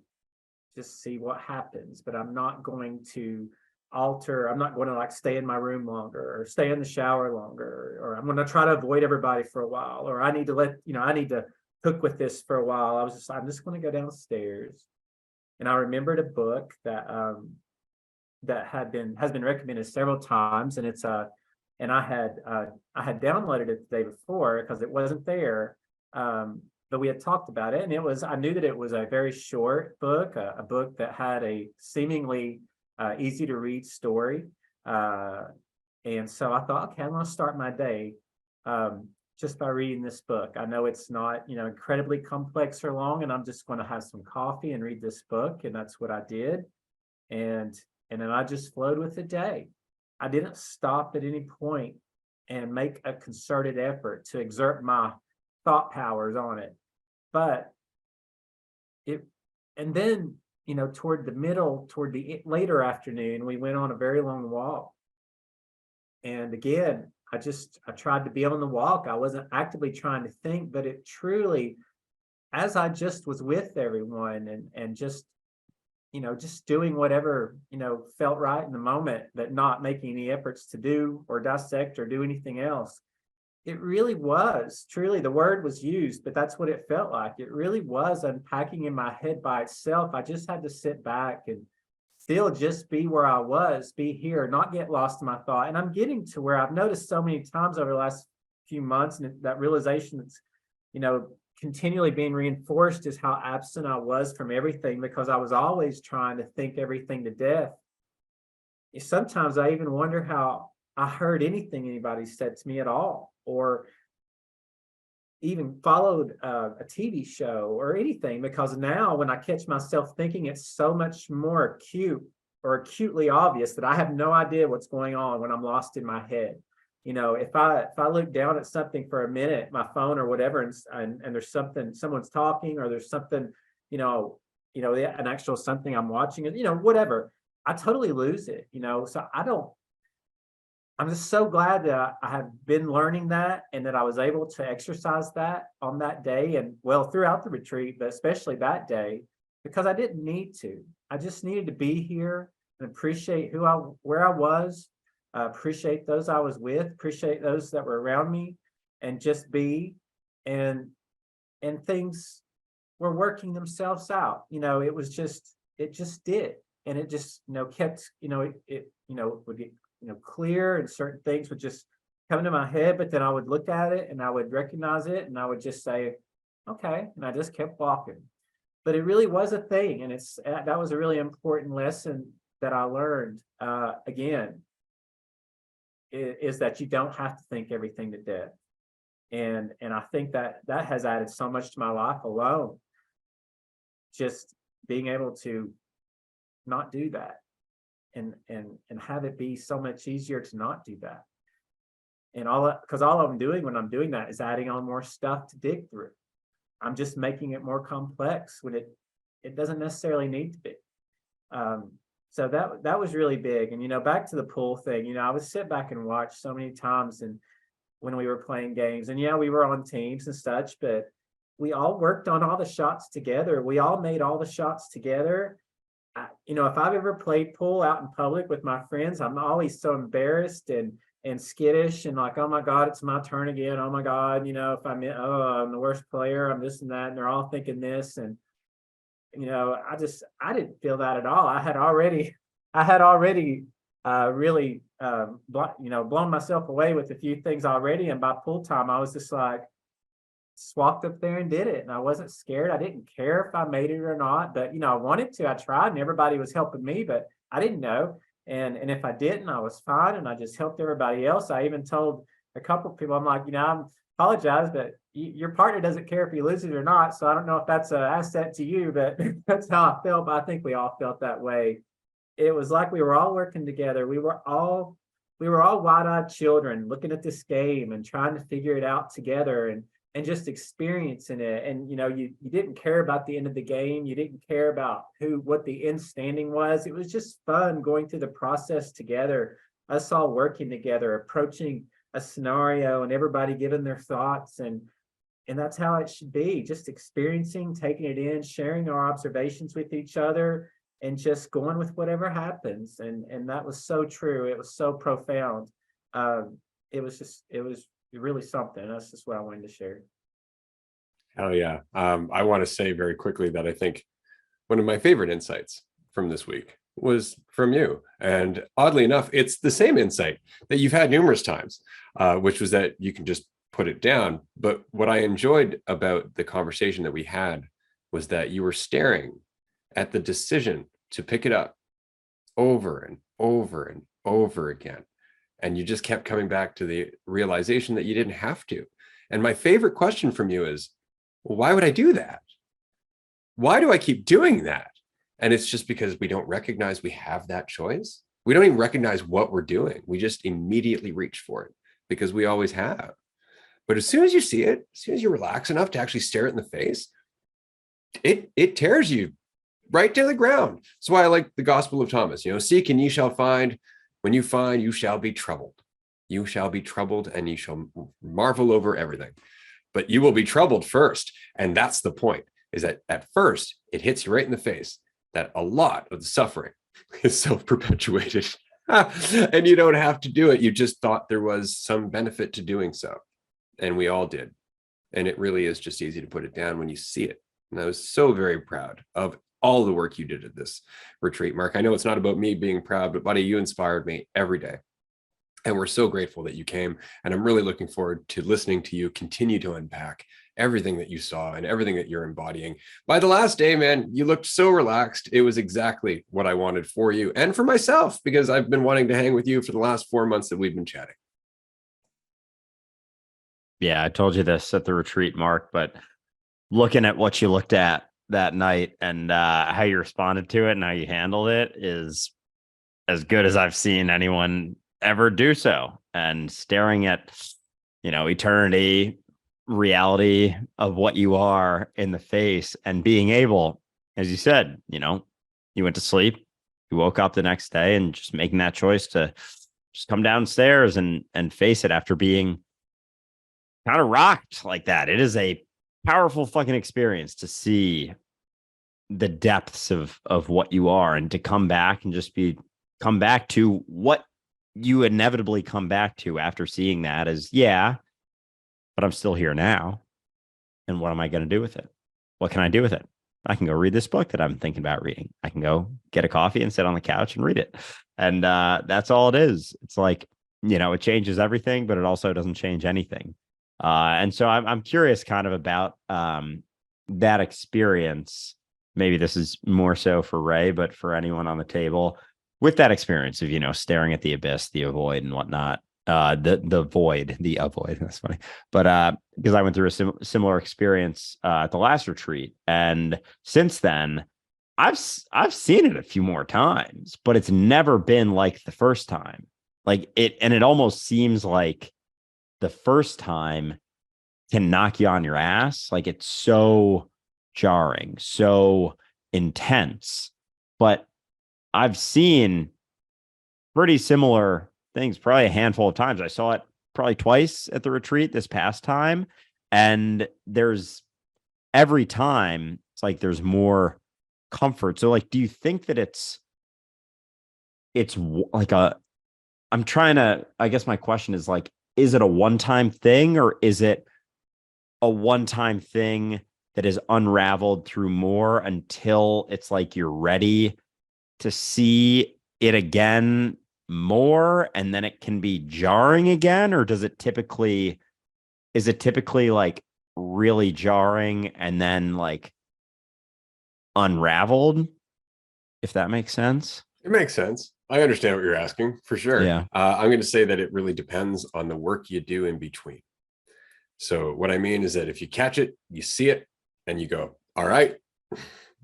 just see what happens. But I'm not going to I'm not going to stay in my room longer or stay in the shower longer, or I'm going to try to avoid everybody for a while, or I need to cook with this for a while. I'm just going to go downstairs. And I remembered a book that has been recommended several times, and it's and I had downloaded it the day before because it wasn't there, but we had talked about it, and I knew that it was a very short book, a book that had a seemingly easy to read story, and so I thought, okay, I'm going to start my day just by reading this book. I know it's not incredibly complex or long, and I'm just going to have some coffee and read this book, and that's what I did, and then I just flowed with the day. I didn't stop at any point and make a concerted effort to exert my thought powers on it. But and then, toward the later afternoon, we went on a very long walk. And again, I tried to be on the walk. I wasn't actively trying to think, but it truly, as I just was with everyone and just doing whatever, felt right in the moment, but not making any efforts to do or dissect or do anything else. It really was, truly, the word was used, but that's what it felt like. It really was unpacking in my head by itself. I just had to sit back and still just be where I was, be here, not get lost in my thought. And I'm getting to where I've noticed so many times over the last few months, and that realization that's, continually being reinforced, is how absent I was from everything, because I was always trying to think everything to death. Sometimes I even wonder how I heard anything anybody said to me at all, or even followed a TV show or anything, because now when I catch myself thinking, it's so much more acute or acutely obvious that I have no idea what's going on when I'm lost in my head. If I look down at something for a minute, my phone or whatever, and there's someone's talking, or there's something, an actual something I'm watching, whatever, I totally lose it, so I'm just so glad that I have been learning that, and that I was able to exercise that on that day, and throughout the retreat, but especially that day, because I didn't need to. I just needed to be here and appreciate where I was, appreciate those I was with, appreciate those that were around me, and just be. And things were working themselves out. It just did. And it just, kept, it would get, clear, and certain things would just come to my head, but then I would look at it and I would recognize it and I would just say, okay. And I just kept walking. But it really was a thing. And that was a really important lesson that I learned, again, is that you don't have to think everything to death. And I think that has added so much to my life alone. Just being able to not do that, and have it be so much easier to not do that. And because all I'm doing when I'm doing that is adding on more stuff to dig through. I'm just making it more complex when it doesn't necessarily need to be. So that was really big. And back to the pool thing, I would sit back and watch so many times, and when we were playing games, and we were on teams and such, but we all worked on all the shots together. We all made all the shots together. If I've ever played pool out in public with my friends, I'm always so embarrassed and skittish and like, oh my God, it's my turn again. Oh my God, if I'm the worst player, I'm this and that, and they're all thinking this. And I didn't feel that at all. I had already really blown myself away with a few things already. And by pool time, I was just like, just walked up there and did it. And I wasn't scared. I didn't care if I made it or not, but I wanted to. I tried, and everybody was helping me, but I didn't know. And if I didn't, I was fine, and I just helped everybody else. I even told a couple of people, I'm like, I apologize, but your partner doesn't care if you lose it or not. So I don't know if that's an asset to you, but that's how I felt. But I think we all felt that way. It was like we were all working together. We were all wide-eyed children looking at this game and trying to figure it out together, and just experiencing it. And you didn't care about the end of the game. You didn't care about what the end standing was. It was just fun going through the process together, us all working together, approaching a scenario, and everybody giving their thoughts. And that's how it should be, just experiencing, taking it in, sharing our observations with each other, and just going with whatever happens. And that was so true. It was so profound. It was really something. That's just what I wanted to share. Hell yeah. I want to say very quickly that I think one of my favorite insights from this week was from you. And oddly enough, it's the same insight that you've had numerous times, which was that you can just put it down. But what I enjoyed about the conversation that we had was that you were staring at the decision to pick it up over and over and over again. And you just kept coming back to the realization that you didn't have to. And my favorite question from you is, well, why would I do that? Why do I keep doing that? And it's just because we don't recognize we have that choice. We don't even recognize what we're doing. We just immediately reach for it because we always have. But as soon as you see it, as soon as you relax enough to actually stare it in the face, it tears you right to the ground. That's why I like the Gospel of Thomas. Seek and ye shall find. When you find, you shall be troubled. You shall be troubled, and you shall marvel over everything. But you will be troubled first. And that's the point, is that at first, it hits you right in the face that a lot of the suffering is self-perpetuated. And you don't have to do it. You just thought there was some benefit to doing so. And we all did. And it really is just easy to put it down when you see it. And I was so very proud of all the work you did at this retreat, Mark. I know it's not about me being proud, but buddy, you inspired me every day. And we're so grateful that you came. And I'm really looking forward to listening to you continue to unpack everything that you saw and everything that you're embodying. By the last day, man, you looked so relaxed. It was exactly what I wanted for you and for myself, because I've been wanting to hang with you for the last 4 months that we've been chatting. Yeah, I told you this at the retreat, Mark, but looking at what you looked at that night and how you responded to it and how you handled it is as good as I've seen anyone ever do so. And staring at, eternity, reality of what you are in the face, and being able, as you said, you went to sleep, you woke up the next day, and just making that choice to just come downstairs and face it after being kind of rocked like that. It is a powerful fucking experience to see the depths of what you are, and to come back and just come back to what you inevitably come back to after seeing that is, yeah, but I'm still here now. And what am I going to do with it? What can I do with it? I can go read this book that I'm thinking about reading. I can go get a coffee and sit on the couch and read it. And that's all it is. It's like, it changes everything, but it also doesn't change anything. And so I'm curious kind of about that experience. Maybe this is more so for Ray, but for anyone on the table, with that experience of, staring at the abyss, the avoid and whatnot, the void, the avoid. That's funny. But because I went through a similar experience at the last retreat. And since then, I've seen it a few more times, but it's never been like the first time. Like it almost seems like the first time can knock you on your ass. Like it's so jarring, so intense. But I've seen pretty similar things probably a handful of times. I saw it probably twice at the retreat this past time. And there's every time it's like there's more comfort. So like, do you think that it's like I'm trying to, I guess my question is like, is it a one-time thing, or is it a one-time thing that is unraveled through more until it's like you're ready to see it again more, and then it can be jarring again? Or is it typically like really jarring and then like unraveled, if that makes sense? It makes sense. I understand what you're asking for sure. Yeah. I'm going to say that it really depends on the work you do in between. So what I mean is that if you catch it, you see it, and you go, all right, I'm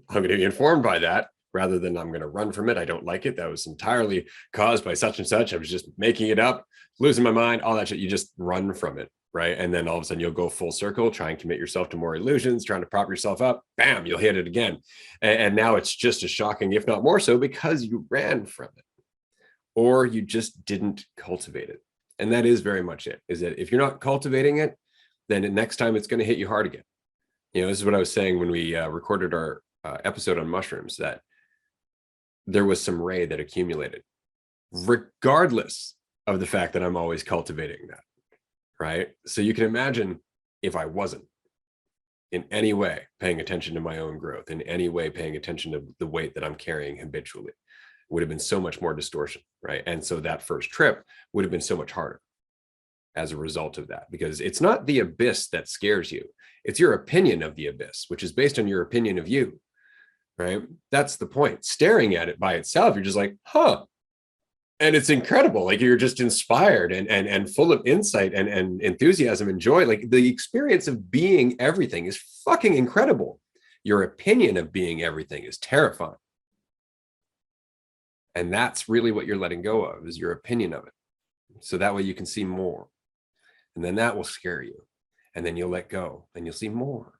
going to be informed by that, rather than I'm going to run from it. I don't like it. That was entirely caused by such and such. I was just making it up, losing my mind, all that shit. You just run from it, right? And then all of a sudden you'll go full circle, try and commit yourself to more illusions, trying to prop yourself up. Bam, you'll hit it again. And now it's just as shocking, if not more so, because you ran from it, or you just didn't cultivate it. And that is very much it, is that if you're not cultivating it, then the next time it's going to hit you hard again. This is what I was saying when we recorded our episode on mushrooms, that there was some ray that accumulated, regardless of the fact that I'm always cultivating that, right? So you can imagine if I wasn't in any way paying attention to my own growth, in any way paying attention to the weight that I'm carrying habitually, would have been so much more distortion, right? And so that first trip would have been so much harder as a result of that, because it's not the abyss that scares you. It's your opinion of the abyss, which is based on your opinion of you, right? That's the point. Staring at it by itself, you're just like, huh. And it's incredible. Like you're just inspired and full of insight and enthusiasm and joy. Like the experience of being everything is fucking incredible. Your opinion of being everything is terrifying. And that's really what you're letting go of, is your opinion of it. So that way you can see more. And then that will scare you. And then you'll let go and you'll see more.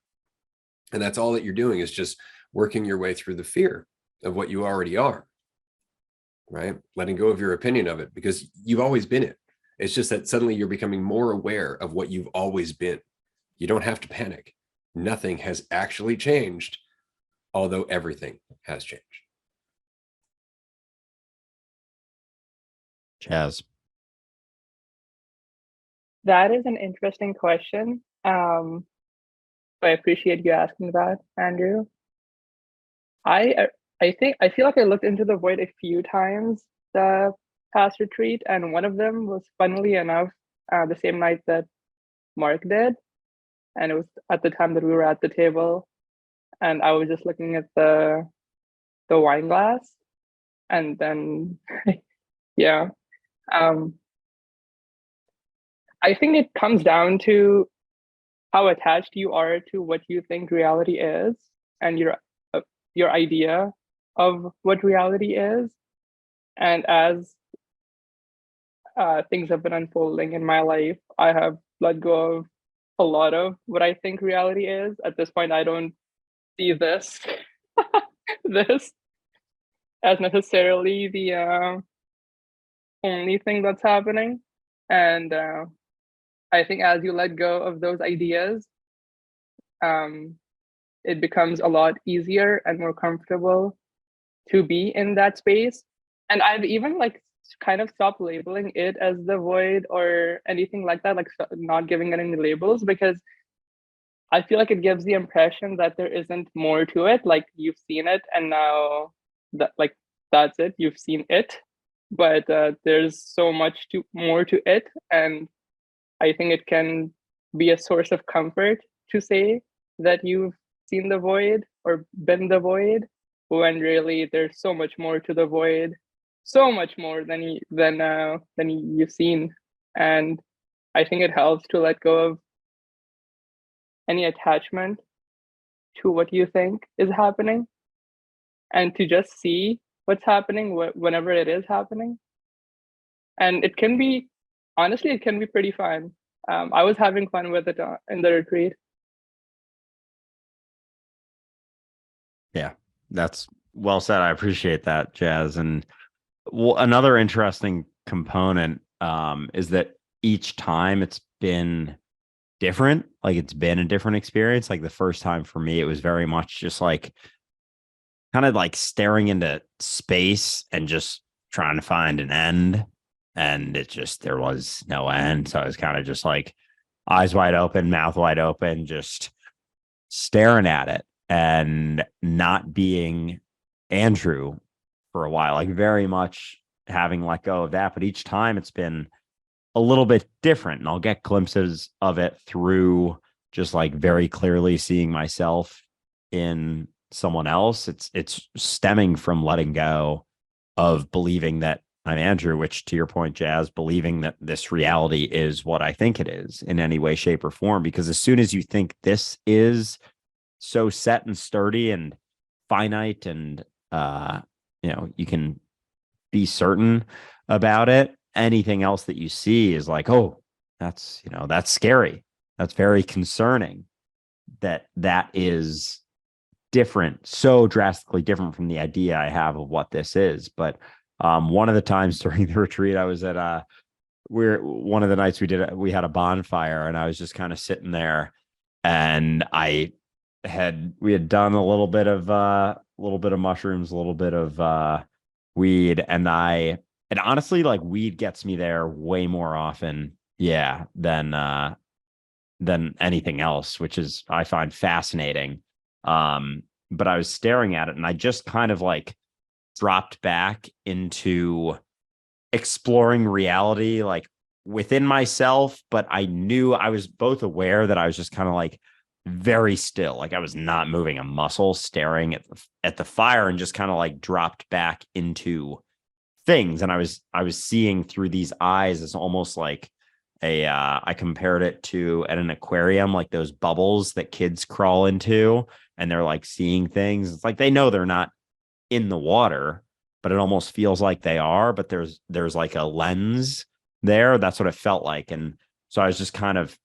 And that's all that you're doing, is just working your way through the fear of what you already are, right? Letting go of your opinion of it, because you've always been it. It's just that suddenly you're becoming more aware of what you've always been. You don't have to panic. Nothing has actually changed, although everything has changed. Chaz. That is an interesting question. I appreciate you asking that, Andrew. I feel like I looked into the void a few times the past retreat, and one of them was, funnily enough, the same night that Mark did, and it was at the time that we were at the table, and I was just looking at the wine glass, and then yeah. I think it comes down to how attached you are to what you think reality is, and your idea of what reality is. And as things have been unfolding in my life, I have let go of a lot of what I think reality is. At this point, I don't see this this as necessarily the only thing that's happening. And I think as you let go of those ideas, it becomes a lot easier and more comfortable to be in that space. And I've even like kind of stopped labeling it as the void or anything like that, like not giving it any labels, because I feel like it gives the impression that there isn't more to it. Like you've seen it, and now that like that's it, you've seen it. But there's so much more to it, and I think it can be a source of comfort to say that you've seen the void or been the void, when really there's so much more to the void, so much more than you've seen. And I think it helps to let go of any attachment to what you think is happening, and to just see what's happening whenever it is happening. And it can be, honestly, it can be pretty fun. I was having fun with it in the retreat. Yeah, that's well said. I appreciate that, Jazz. And another interesting component is that each time it's been different. Like it's been a different experience. Like the first time for me, it was very much just like kind of like staring into space and just trying to find an end. And it just, there was no end. So I was kind of just like eyes wide open, mouth wide open, just staring at it and not being Andrew for a while, like very much having let go of that. But each time it's been a little bit different, and I'll get glimpses of it through just like very clearly seeing myself in someone else. It's stemming from letting go of believing that I'm Andrew, which to your point, Jazz, believing that this reality is what I think it is in any way, shape, or form. Because as soon as you think this is so set and sturdy and finite and you can be certain about it, anything else that you see is like, oh, that's scary. That's very concerning. That is different, so drastically different from the idea I have of what this is. But one of the times during the retreat, I was at one of the nights we had a bonfire, and I was just kind of sitting there, and we had done a little bit of mushrooms, a little bit of weed, and honestly, like weed gets me there way more often, than anything else, which is I find fascinating. But I was staring at it, and I just kind of like dropped back into exploring reality, like within myself. But I knew I was both aware that I was just kind of like very still, like I was not moving a muscle, staring at the fire, and just kind of like dropped back into things. And I was seeing through these eyes. It's almost like I compared it to at an aquarium, like those bubbles that kids crawl into, and they're like seeing things. It's like they know they're not in the water, but it almost feels like they are. But there's like a lens there. That's what it felt like. And so I was just kind of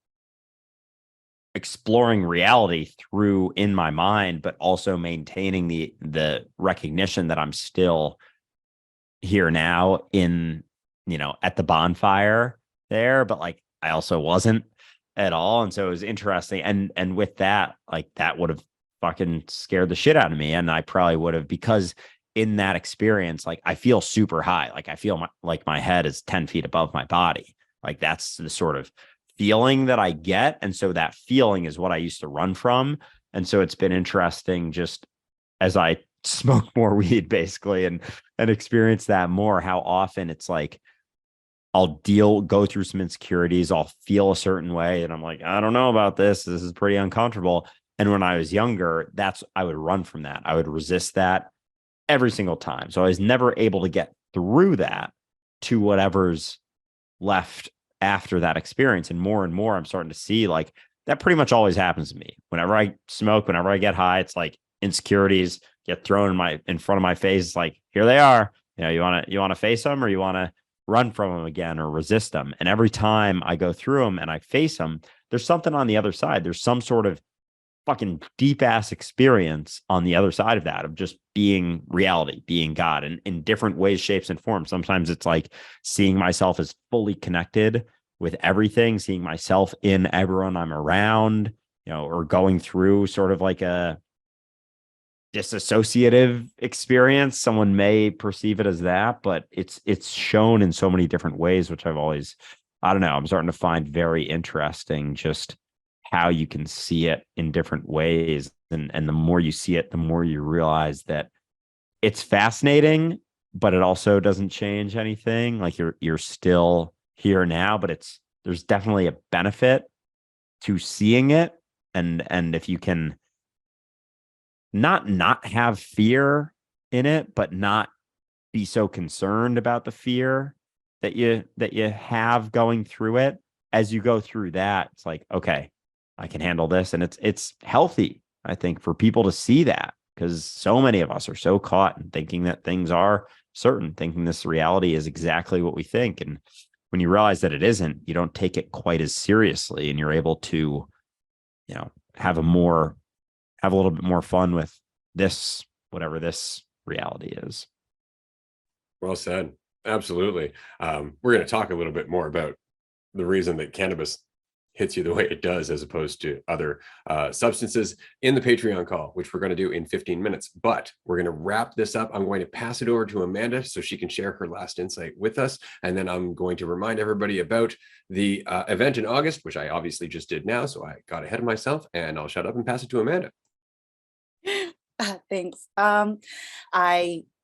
exploring reality through in my mind, but also maintaining the recognition that I'm still here now in, at the bonfire there, but like I also wasn't at all. And so it was interesting. And with that, like that would have fucking scared the shit out of me. And I probably would have, because in that experience, like I feel super high. Like I feel like my head is 10 feet above my body. Like that's the sort of feeling that I get. And so that feeling is what I used to run from. And so it's been interesting just as I smoke more weed basically and experience that more, how often it's like I'll go through some insecurities, I'll feel a certain way, and I'm like, I don't know about this. This is pretty uncomfortable. And when I was younger, I would run from that. I would resist that every single time. So I was never able to get through that to whatever's left after that experience. And more, I'm starting to see like that pretty much always happens to me. Whenever I smoke, whenever I get high, it's like insecurities get thrown in front of my face. It's like, here they are. You want to face them, or you want to run from them again or resist them. And every time I go through them and I face them, there's something on the other side. There's some sort of fucking deep ass experience on the other side of that, of just being reality, being God, and in different ways, shapes, and forms. Sometimes it's like seeing myself as fully connected with everything, seeing myself in everyone I'm around, or going through sort of like a disassociative experience. Someone may perceive it as that, but it's shown in so many different ways, which I've always, I don't know, I'm starting to find very interesting, just how you can see it in different ways. And the more you see it, the more you realize that it's fascinating, but it also doesn't change anything. Like you're still here now, but there's definitely a benefit to seeing it. And if you can not have fear in it, but not be so concerned about the fear that you have going through it, as you go through that, it's like, okay, I can handle this. And it's healthy, I think, for people to see that, because so many of us are so caught in thinking that things are certain, thinking this reality is exactly what we think. And when you realize that it isn't, you don't take it quite as seriously, and you're able to, have a little bit more fun with this, whatever this reality is. Well said. Absolutely. We're going to talk a little bit more about the reason that cannabis hits you the way it does, as opposed to other substances, in the Patreon call, which we're going to do in 15 minutes. But we're going to wrap this up. I'm going to pass it over to Amanda so she can share her last insight with us. And then I'm going to remind everybody about the event in August, which I obviously just did now. So I got ahead of myself, and I'll shut up and pass it to Amanda. Thanks.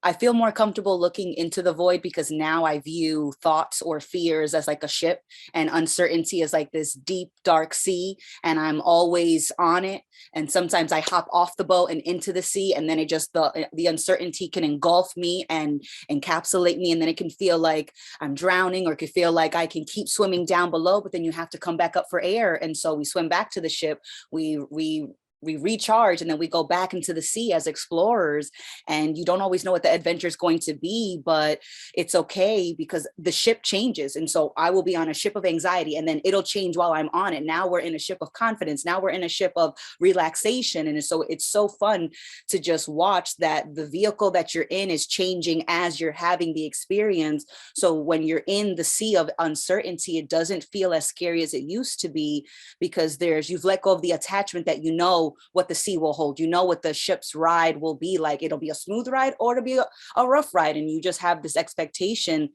I feel more comfortable looking into the void, because now I view thoughts or fears as like a ship, and uncertainty is like this deep, dark sea, and I'm always on it. And sometimes I hop off the boat and into the sea, and then it just, the uncertainty can engulf me and encapsulate me. And then it can feel like I'm drowning, or it could feel like I can keep swimming down below, but then you have to come back up for air. And so we swim back to the ship, we recharge, and then we go back into the sea as explorers. And you don't always know what the adventure is going to be, but it's okay, because the ship changes. And so I will be on a ship of anxiety, and then it'll change while I'm on it. Now we're in a ship of confidence. Now we're in a ship of relaxation. And so it's so fun to just watch that the vehicle that you're in is changing as you're having the experience. So when you're in the sea of uncertainty, it doesn't feel as scary as it used to be, because you've let go of the attachment that what the sea will hold, what the ship's ride will be like. It'll be a smooth ride, or it'll be a rough ride. And you just have this expectation,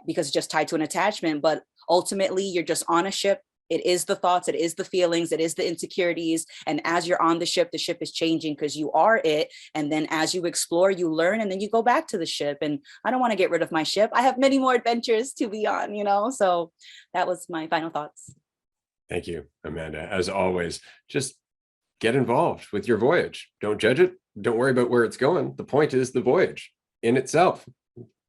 because it's just tied to an attachment. But ultimately, you're just on a ship. It is the thoughts, it is the feelings, it is the insecurities. And as you're on the ship is changing, because you are it. And then as you explore, you learn, and then you go back to the ship. And I don't want to get rid of my ship. I have many more adventures to be on, So that was my final thoughts. Thank you, Amanda. As always, just get involved with your voyage. Don't judge it. Don't worry about where it's going. The point is the voyage in itself.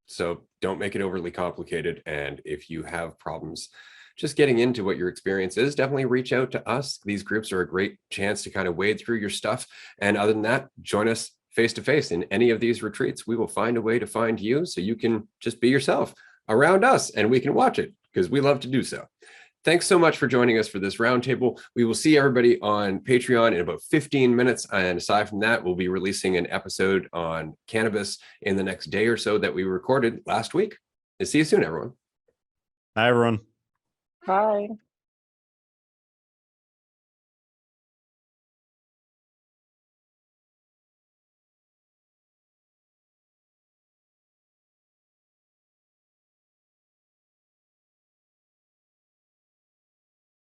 So don't make it overly complicated. And if you have problems just getting into what your experience is, definitely reach out to us. These groups are a great chance to kind of wade through your stuff. And other than that, join us face to face in any of these retreats. We will find a way to find you, so you can just be yourself around us, and we can watch it, because we love to do so. Thanks so much for joining us for this roundtable. We will see everybody on Patreon in about 15 minutes. And aside from that, we'll be releasing an episode on cannabis in the next day or so that we recorded last week. See you soon, everyone. Hi, everyone. Bye.